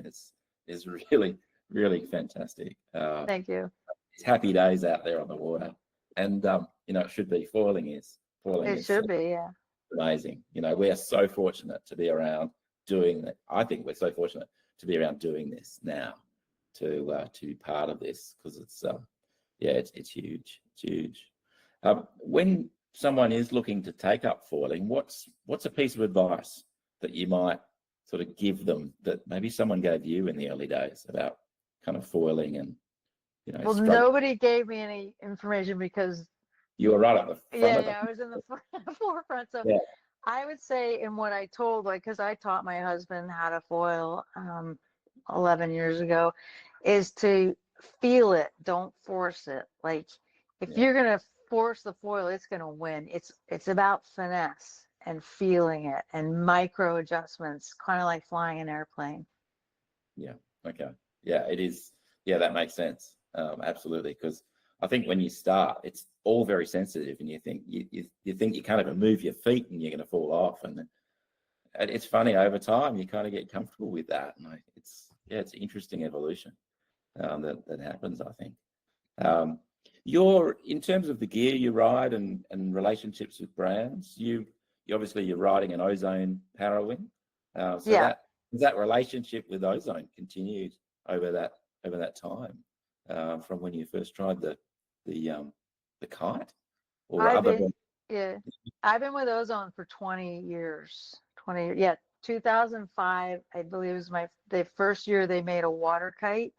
is really, really fantastic. Thank you. It's happy days out there on the water, and you know, it should be. Foiling is It should be, yeah. amazing. You know, we are so fortunate to be around doing that. I think we're so fortunate to be around doing this now, to be part of this, because it's yeah, it's huge. It's huge. When someone is looking to take up foiling, what's a piece of advice that you might sort of give them that maybe someone gave you in the early days about kind of foiling and, you know? Well, nobody gave me any information because you were right at the front of yeah, I was in the forefront. So yeah. I would say, in what I told, like, because I taught my husband how to foil 11 years ago, is to feel it, don't force it. Like, if you're gonna force the foil, it's gonna win. It's about finesse and feeling it and micro adjustments, kind of like flying an airplane. Yeah. Okay. Yeah, it is. Yeah, that makes sense. Absolutely, because I think when you start, it's all very sensitive, and you think you think you can't even move your feet, and you're going to fall off. And it's funny, over time you kind of get comfortable with that, and it's interesting evolution that happens, I think. You're, in terms of the gear you ride and relationships with brands, you obviously you're riding an Ozone parawing. So that relationship with Ozone continued over that time, from when you first tried the kite, or I've other. been I've been with Ozone for 20 years. 2005, I believe, was the first year they made a water kite.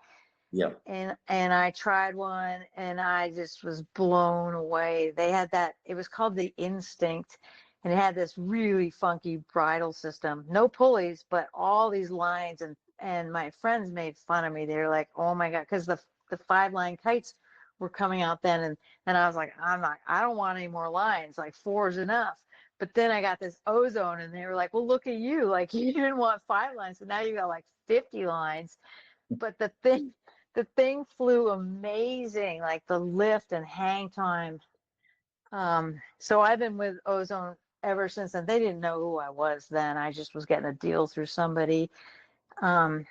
Yeah. And I tried one, and I just was blown away. They had it was called the Instinct, and it had this really funky bridle system. No pulleys, but all these lines, and my friends made fun of me. They were like, "Oh my God," because the 5-line kites were coming out then, and I was like, I don't want any more lines. Like 4 is enough. But then I got this Ozone, and they were like, "Well, look at you. Like, you didn't want 5 lines, so now you got like 50 lines." But the thing flew amazing, like the lift and hang time. So I've been with Ozone ever since, and they didn't know who I was then. I just was getting a deal through somebody. And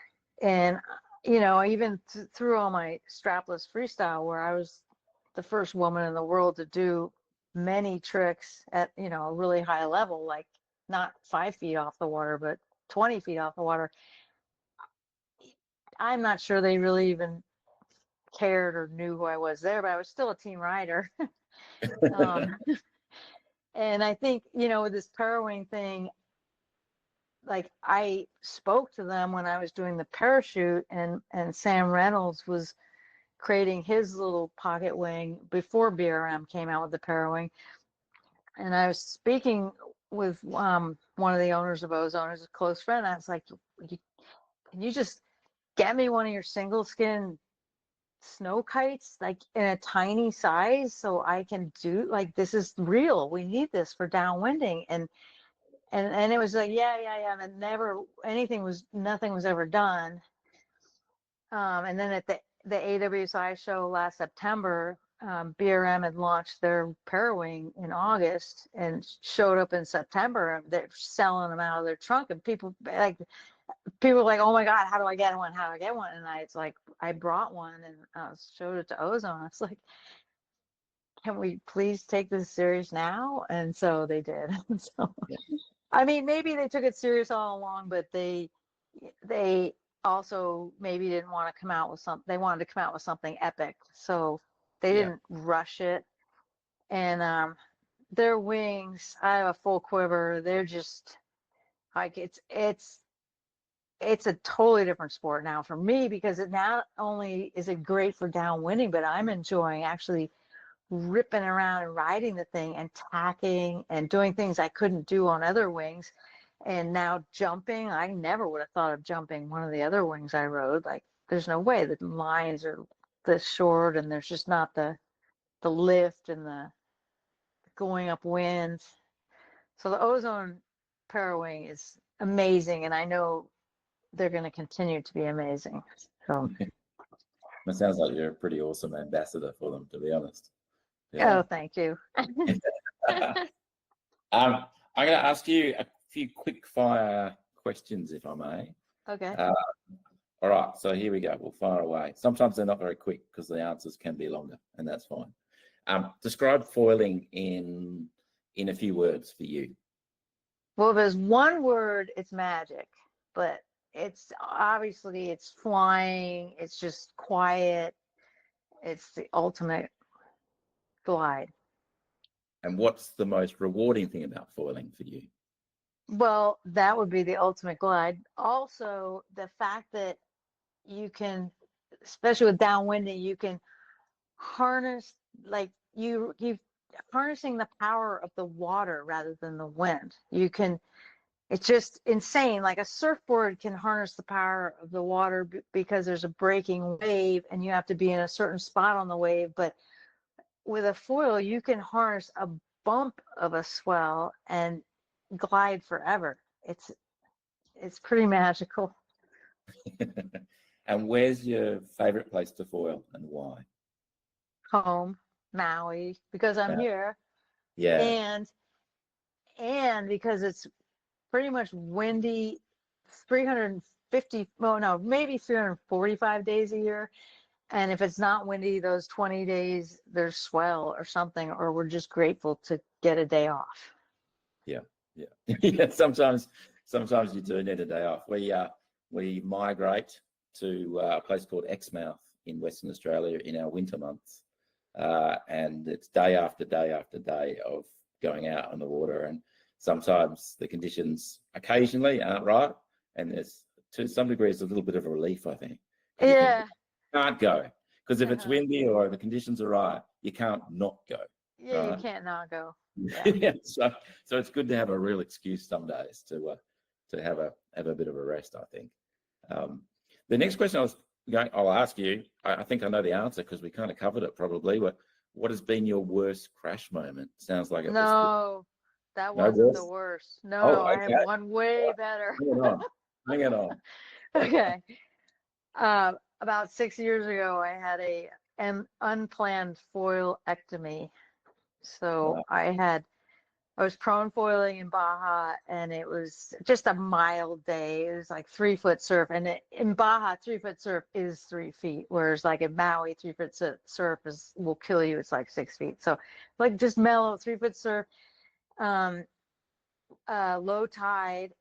you know, even through all my strapless freestyle, where I was the first woman in the world to do many tricks at, you know, a really high level, like not 5 feet off the water, but 20 feet off the water. I'm not sure they really even cared or knew who I was there, but I was still a team rider. And I think, you know, with this parawing thing, like I spoke to them when I was doing the parachute, and Sam Reynolds was creating his little pocket wing before BRM came out with the parawing. And I was speaking with one of the owners of Ozone, who's a close friend. I was like, can you just get me one of your single skin snow kites, like in a tiny size, so I can do, like, this is real, we need this for downwinding. And it was like, yeah, and nothing was ever done. And then at the AWSI show last September, BRM had launched their parawing in August and showed up in September. They're selling them out of their trunk, and people were like, "Oh my God, how do I get one? How do I get one?" And I brought one and showed it to Ozone. I was like, "Can we please take this serious now?" And so they did. So, I mean, maybe they took it serious all along, but they also maybe didn't want to come out with something. They wanted to come out with something epic, so they Yeah. didn't rush it. And their wings, I have a full quiver. They're just like it's a totally different sport now for me, because it not only is it great for downwinding, but I'm enjoying actually ripping around and riding the thing and tacking and doing things I couldn't do on other wings. And now jumping, I never would have thought of jumping one of the other wings I rode. Like, there's no way. The lines are this short, and there's just not the lift and the going up winds. So the ozone parawing is amazing, and I know they're going to continue to be amazing. So It sounds like you're a pretty awesome ambassador for them, to be honest. oh, thank you. I'm going to ask you a few quick fire questions, if I may. Okay. All right, so here we go. We'll fire away. Sometimes they're not very quick because the answers can be longer, and that's fine. Describe foiling in a few words for you. Well, if there's one word, it's magic, but it's obviously it's flying. It's just quiet. It's the ultimate glide. And what's the most rewarding thing about foiling for you? Well, that would be the ultimate glide. Also, the fact that you can, especially with downwinding, you can harness, like you harnessing the power of the water rather than the wind. You can, it's just insane. Like a surfboard can harness the power of the water because there's a breaking wave and you have to be in a certain spot on the wave. But with a foil, you can harness a bump of a swell and glide forever. It's pretty magical. And where's your favorite place to foil and why? Home, Maui, because I'm here, Yeah. and because it's pretty much windy 350, well, no, maybe 345 days a year. And if it's not windy, those 20 days, there's swell or something, or we're just grateful to get a day off. Yeah. Yeah. Sometimes you do need a day off. We migrate to a place called Exmouth in Western Australia in our winter months. And it's day after day after day of going out on the water. And sometimes the conditions occasionally aren't right. And there's, to some degree, it's a little bit of a relief, I think. Yeah. You can't go. Because if it's windy or the conditions are right, you can't not go. Yeah, right? you can't not go. Yeah. So it's good to have a real excuse some days to have a bit of a rest, I think. The next question I'll ask you, I think I know the answer because we kind of covered it probably, but what has been your worst crash moment? Sounds like it was that no wasn't worse? the worst. No, Oh, I okay. have one way better. Hang it on. Okay. About 6 years ago, I had an unplanned foilectomy. So Wow. I was prone foiling in Baja, and it was just a mild day. It was like 3-foot surf, and in Baja, 3-foot surf is 3 feet, whereas like in Maui, 3-foot surf will kill you. It's like 6 feet. So like just mellow 3-foot surf, low tide.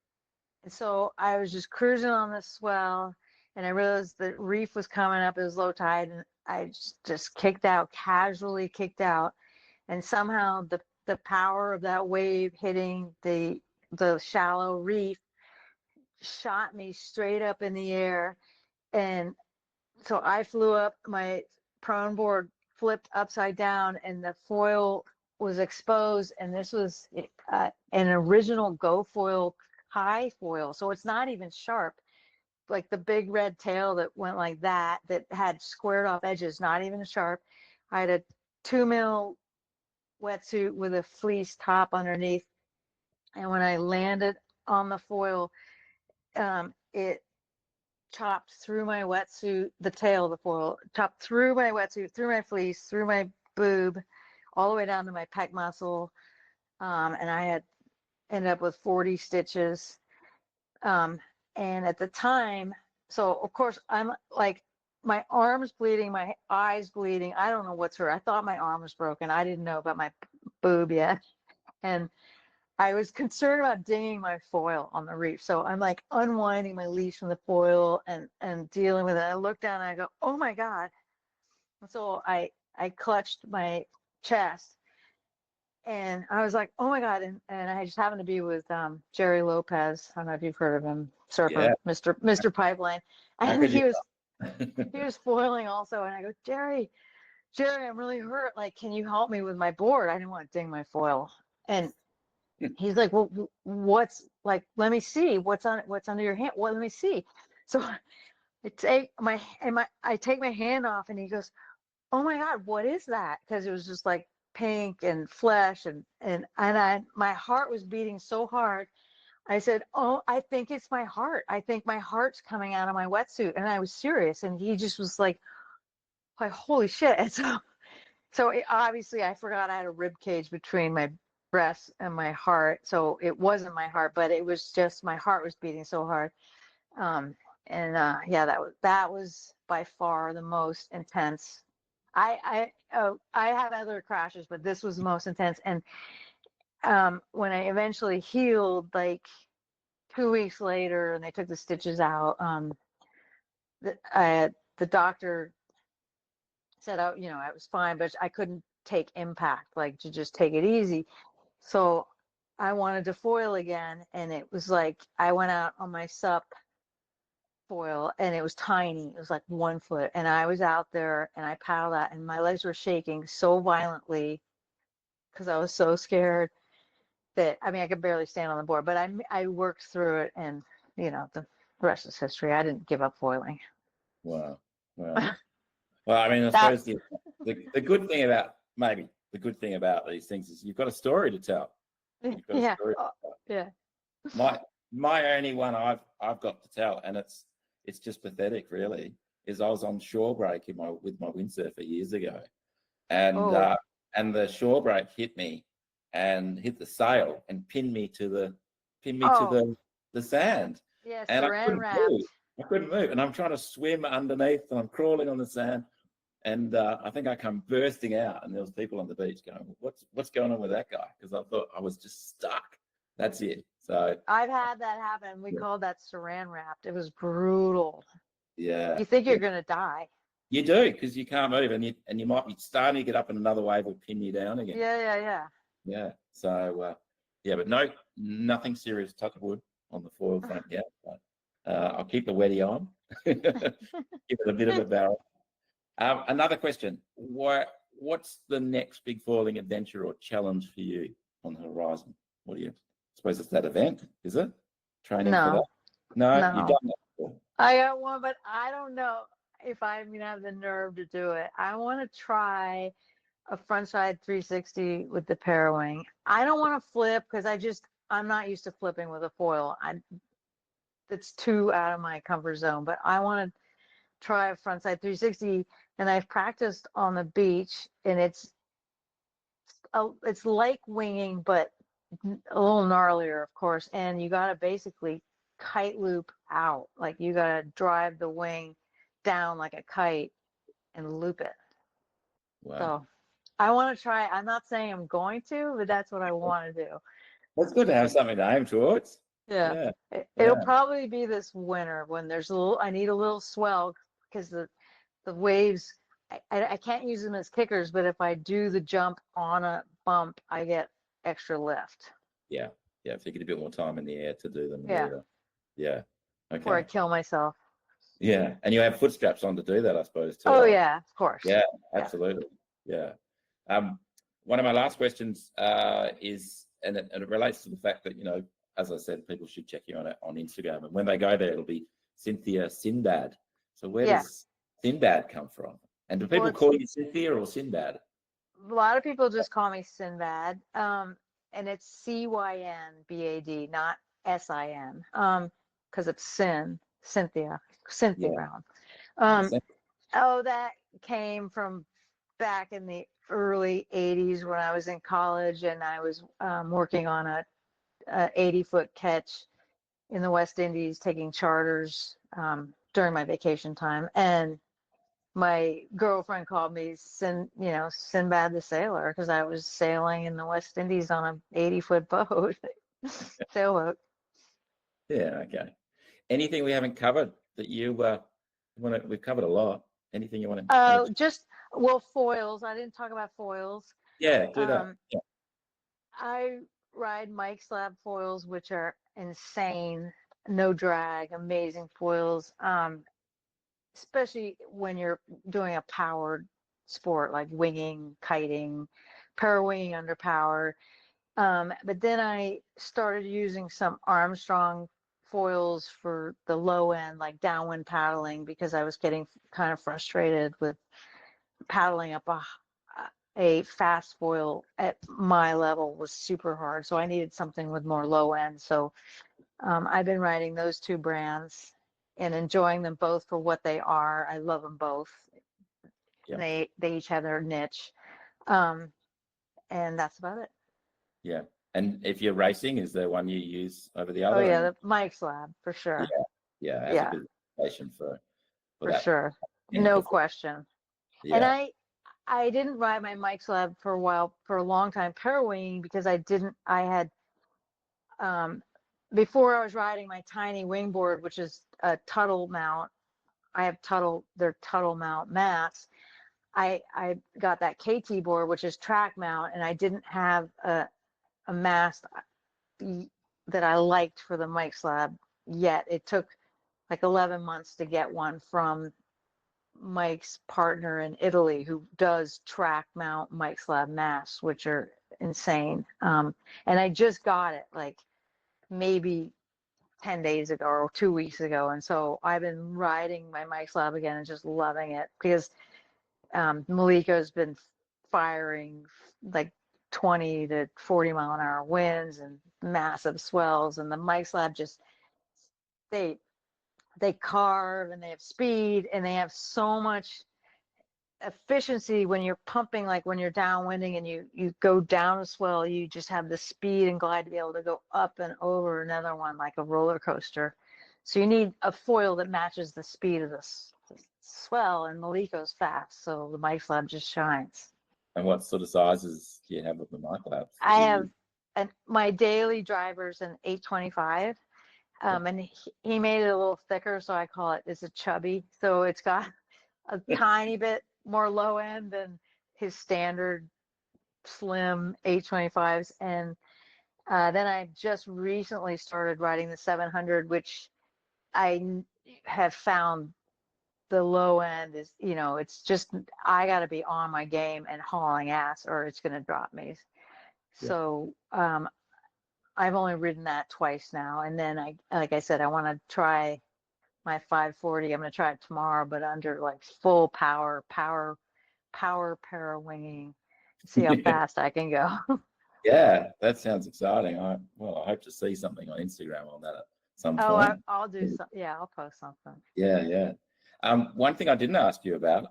And so I was just cruising on the swell, and I realized the reef was coming up. It was low tide, and I just casually kicked out, and somehow the power of that wave hitting the shallow reef shot me straight up in the air. And so I flew up, my prone board flipped upside down, and the foil was exposed. And this was an original Go foil high foil. So it's not even sharp, like the big red tail that went like that had squared off edges, not even sharp. I had a 2 mil wetsuit with a fleece top underneath. And when I landed on the foil, it chopped through my wetsuit, the tail of the foil, chopped through my wetsuit, through my fleece, through my boob, all the way down to my pec muscle. And I had ended up with 40 stitches. And at the time, so of course I'm like, my arm's bleeding, my eyes bleeding. I don't know what's hurt. I thought my arm was broken. I didn't know about my boob yet. And I was concerned about dinging my foil on the reef. So I'm like unwinding my leash from the foil and dealing with it. I look down and I go, oh my God. So I clutched my chest and I was like, oh my God. And I just happened to be with Jerry Lopez. I don't know if you've heard of him, surfer, Yeah. Mr. Pipeline. How And could you? he was foiling also. And I go, Jerry, I'm really hurt. Like, can you help me with my board? I didn't want to ding my foil. And he's like, well, what's like, let me see what's under your hand. Well, let me see. So I take my hand off and he goes, oh my God, what is that? Because it was just like pink and flesh my heart was beating so hard. I said, oh, I think it's my heart. I think my heart's coming out of my wetsuit. And I was serious. And he just was like holy shit. And obviously I forgot I had a rib cage between my breast and my heart. So it wasn't my heart, but it was just my heart was beating so hard. Yeah, that was by far the most intense. I have other crashes, but this was the most intense. And when I eventually healed, like 2 weeks later, and they took the stitches out, the doctor said, oh, I was fine, but I couldn't take impact, like to just take it easy. So I wanted to foil again, and it was like I went out on my sup foil, and it was tiny. It was like 1 foot, and I was out there, and I paddled out, and my legs were shaking so violently because I was so scared that I could barely stand on the board. But I worked through it, and the rest is history. I didn't give up foiling. Wow. Wow. Well, I That suppose the good thing about these things is you've got a story to tell. You've got a yeah story to tell. yeah. My only one I've got to tell, and it's just pathetic, really, is I was on shore break with my windsurfer years ago, and Oh. and the shore break hit me and hit the sail and pinned me to the sand, Yeah, and saran wrapped. I couldn't move, and I'm trying to swim underneath, and I'm crawling on the sand, and I think I come bursting out, and there was people on the beach going, "What's going on with that guy?" Because I thought I was just stuck. That's it. So I've had that happen. We called that saran wrapped. It was brutal. yeah, You think yeah. you're gonna die. You do, because you can't move, and you might be starting to get up, and another wave will pin you down again. Yeah. Yeah. So yeah, but no, nothing serious. Touch wood on the foil front yet. But I'll keep the wetty on. Give it a bit of a barrel. Another question: what's the next big foiling adventure or challenge for you on the horizon? What do you suppose it's that event? Is it training for that? No, No, you've done that before. I got one, but I don't know if I'm gonna have the nerve to do it. I want to try a frontside 360 with the parawing. I don't want to flip because I'm not used to flipping with a foil. That's too out of my comfort zone. But I want to try a frontside 360, and I've practiced on the beach, and it's like winging, but a little gnarlier, of course. And you got to basically kite loop out. Like you got to drive the wing down like a kite and loop it. Wow. So I want to try. I'm not saying I'm going to, but that's what I want to do. That's good to have something to aim towards. Yeah. Yeah. It'll probably be this winter when I need a little swell because the waves, I can't use them as kickers, but if I do the jump on a bump, I get extra lift. Yeah. If you get a bit more time in the air to do them. Yeah. Yeah. Okay. Before I kill myself. Yeah. And you have foot straps on to do that, I suppose, too. Oh, yeah, of course. Yeah, absolutely. Yeah. One of my last questions is, and it relates to the fact that, as I said, people should check you on Instagram. And when they go there, it'll be Cynthia Cynbad. So where does Cynbad come from? And do people call you Cynthia or Cynbad? A lot of people just call me Cynbad. And it's Cynbad, not Sin. Because it's Cynthia Brown. That came from back in the early 80s when I was in college and I was working on a 80-foot catch in the West Indies, taking charters during my vacation time. And my girlfriend called me Sinbad the Sailor, because I was sailing in the West Indies on an 80-foot boat, sailboat. Yeah, okay. Anything we haven't covered that you want to? We've covered a lot. Anything you want to? Foils. I didn't talk about foils. Yeah, do that. Um, Yeah, I ride Mike Slab foils, which are insane, no drag, amazing foils. Especially when you're doing a powered sport like winging, kiting, parawing under power. But then I started using some Armstrong foils for the low end, like downwind paddling, because I was getting kind of frustrated with paddling up a fast foil at my level was super hard. So I needed something with more low end. So I've been riding those two brands and enjoying them both for what they are. I love them both. yeah, They each have their niche. Um, and that's about it. yeah. And if you're racing, is there one you use over the Oh other? yeah, the Mike's Lab for Yeah, sure. yeah. As a Yeah, visitation for for that sure. inner No performance. question. And Yeah, I didn't ride my Mike's Lab for a long time parawing, because I had um before I was riding my tiny wingboard, which is a Tuttle mount. I have they're Tuttle mount mats. I got that KT board, which is track mount, and I didn't have a mast that I liked for the Mike Slab yet. It took like 11 months to get one from Mike's partner in Italy, who does track mount Mike Slab masts, which are insane. And I just got it like maybe 10 days ago or 2 weeks ago. And so I've been riding my Mike Slab again and just loving it, because Malika's been firing like 20 to 40-mile-an-hour winds and massive swells, and the Mike Slab just they they carve and they have speed and they have so much efficiency when you're pumping. Like when you're downwinding and you go down a swell, you just have the speed and glide to be able to go up and over another one like a roller coaster. So you need a foil that matches the speed of the swell, and Maliko's fast, so the Mike Slab just shines. and what sort of sizes do you have of the mic labs that I you have use? my daily driver's an 825. Yeah, And he made it a little thicker, so I call it's a chubby. So it's got a tiny bit more low end than his standard slim 825s. And then I just recently started riding the 700, which I have found the low end is, it's just, I got to be on my game and hauling ass, or it's going to drop me. yeah. So I've only ridden that twice now. And then like I said, I want to try my 540. I'm going to try it tomorrow, but under like full power para winging. See how fast I can go. Yeah, that sounds exciting. I hope to see something on Instagram on that at some Oh, point. I'll do some. Yeah, I'll post something. Yeah, yeah. One thing I didn't ask you about,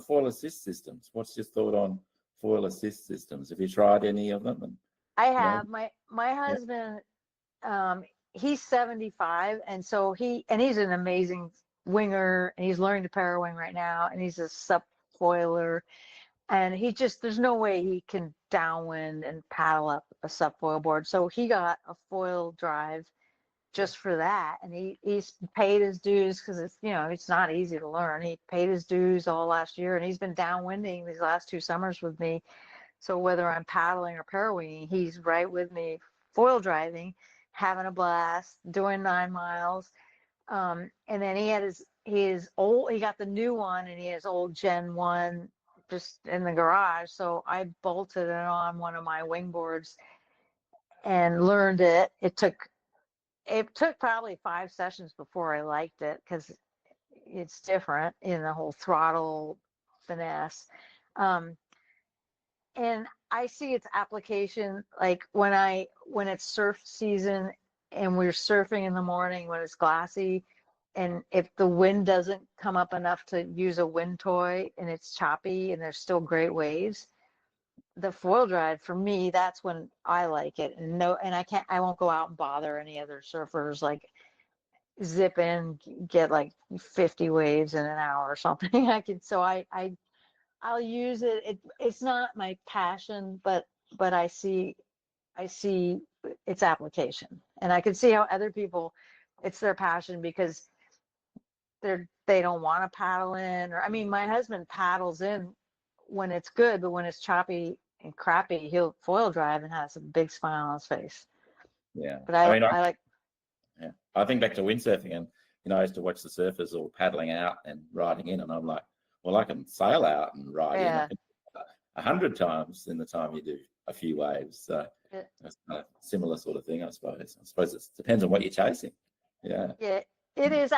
foil assist systems. What's your thought on foil assist systems? Have you tried any of them? And, I you know, have my husband. He's 75, and so he's an amazing winger, and he's learning to para wing right now, and he's a sub foiler, and there's no way he can downwind and paddle up a subfoil board. So he got a foil drive yeah, just for that, and he's paid his dues, because it's not easy to learn. He paid his dues all last year, and he's been downwinding these last 2 summers with me. So whether I'm paddling or parawinging, he's right with me, foil driving, having a blast, doing 9 miles. And then he got the new one, and he has old Gen 1 just in the garage. So I bolted it on one of my wingboards and learned it. It took probably 5 sessions before I liked it, because it's different in the whole throttle finesse. Um, and I see its application like when it's surf season and we're surfing in the morning when it's glassy, and if the wind doesn't come up enough to use a wind toy and it's choppy and there's still great waves, the foil drive for me, that's when I like it. And I won't go out and bother any other surfers. Like zip in, get like 50 waves in an hour or something. I'll use it. It's not my passion, but I see its application, and I can see how other people, it's their passion because they don't want to paddle in, or I mean, my husband paddles in when it's good, but when it's choppy and crappy, he'll foil drive and has a big smile on his face. Yeah. But I mean, I like. Yeah. I think back to windsurfing, and I used to watch the surfers all paddling out and riding in, and I'm like, well, I can sail out and ride in. I can 100 times in the time you do a few waves. So it's a similar sort of thing, I suppose. I suppose it depends on what you're chasing. Yeah. Yeah, it is.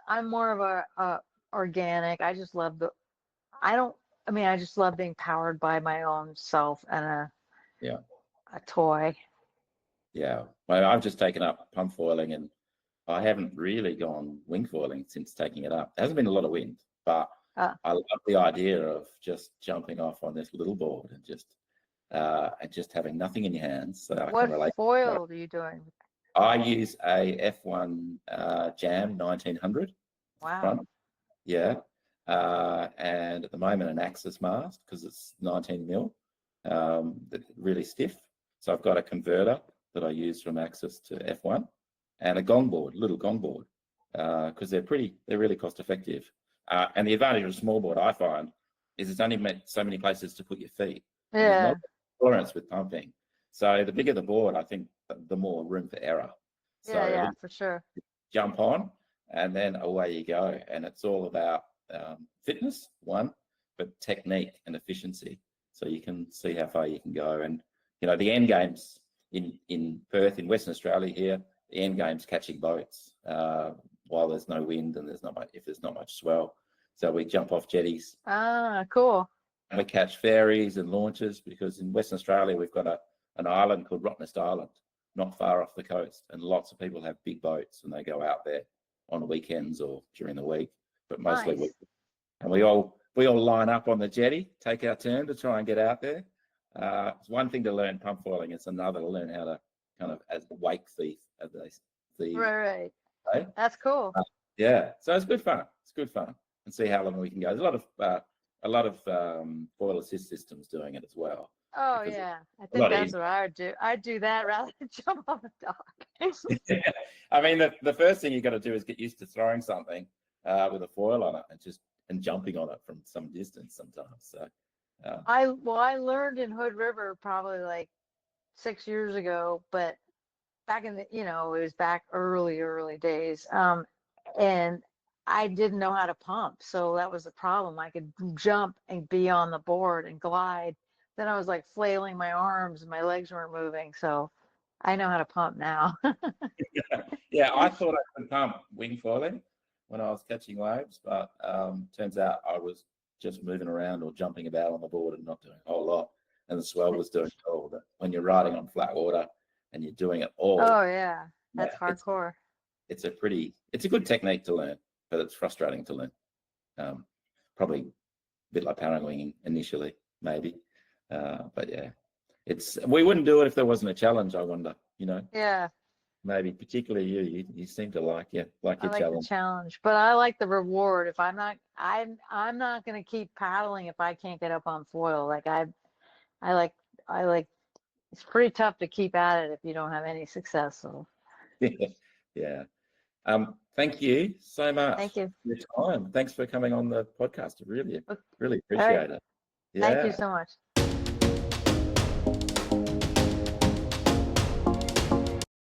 I'm more of a organic. I just love I just love being powered by my own self and a toy. Yeah. Well, I've just taken up pump foiling, and I haven't really gone wing foiling since taking it up. There hasn't been a lot of wind, but I love the idea of just jumping off on this little board and just having nothing in your hands. So I can relate. What foil are you doing? I use a F1 Jam 1900. Wow. Front. Yeah. And at the moment, an Axis mast because it's 19 mil, really stiff. So I've got a converter that I use from Axis to F1, and a gong board, little gong board, because they're really cost effective. And the advantage of a small board, I find, is it's only so many places to put your feet. Yeah. There's no tolerance with pumping. So the bigger the board, I think, the more room for error. So yeah, for sure. Jump on, and then away you go. And it's all about fitness, one, but technique and efficiency. So you can see how far you can go. And the end game's in Perth, in Western Australia here. The end game's catching boats while there's no wind and if there's not much swell. So we jump off jetties. Ah, cool. And we catch ferries and launches, because in Western Australia we've got an island called Rottnest Island, not far off the coast, and lots of people have big boats and they go out there on weekends or during the week, but mostly Nice. and we all line up on the jetty, take our turn to try and get out there. It's one thing to learn pump foiling; it's another to learn how to kind of as a wake thief, as they Right. say. That's cool. Yeah, so it's good fun. It's good fun, and see how long we can go. There's a lot of foil assist systems doing it as well. Oh yeah, I think that's what I would do. I'd do that rather than jump off a dock. Yeah. I mean, the first thing you got to do is get used to throwing something with a foil on it and jumping on it from some distance sometimes. So I learned in Hood River probably like 6 years ago, but back in the it was back early days, and I didn't know how to pump, so that was the problem. I could jump and be on the board and glide. Then I was like flailing my arms and my legs weren't moving. So I know how to pump now. Yeah, I thought I could pump wing foiling when I was catching waves, but turns out I was just moving around or jumping about on the board and not doing a whole lot. And the swell was doing it all. But when you're riding on flat water and you're doing it all. Oh yeah, that's hardcore. It's a good technique to learn, but it's frustrating to learn. Probably a bit like parawing initially, maybe. But yeah, we wouldn't do it if there wasn't a challenge, I wonder, Yeah. Maybe particularly you seem to like your the challenge, but I like the reward. If I'm not going to keep paddling if I can't get up on foil. Like I like it's pretty tough to keep at it if you don't have any success. So yeah. Thank you so much. Thank you for your time. Thanks for coming on the podcast. Really appreciate it. Thank you so much.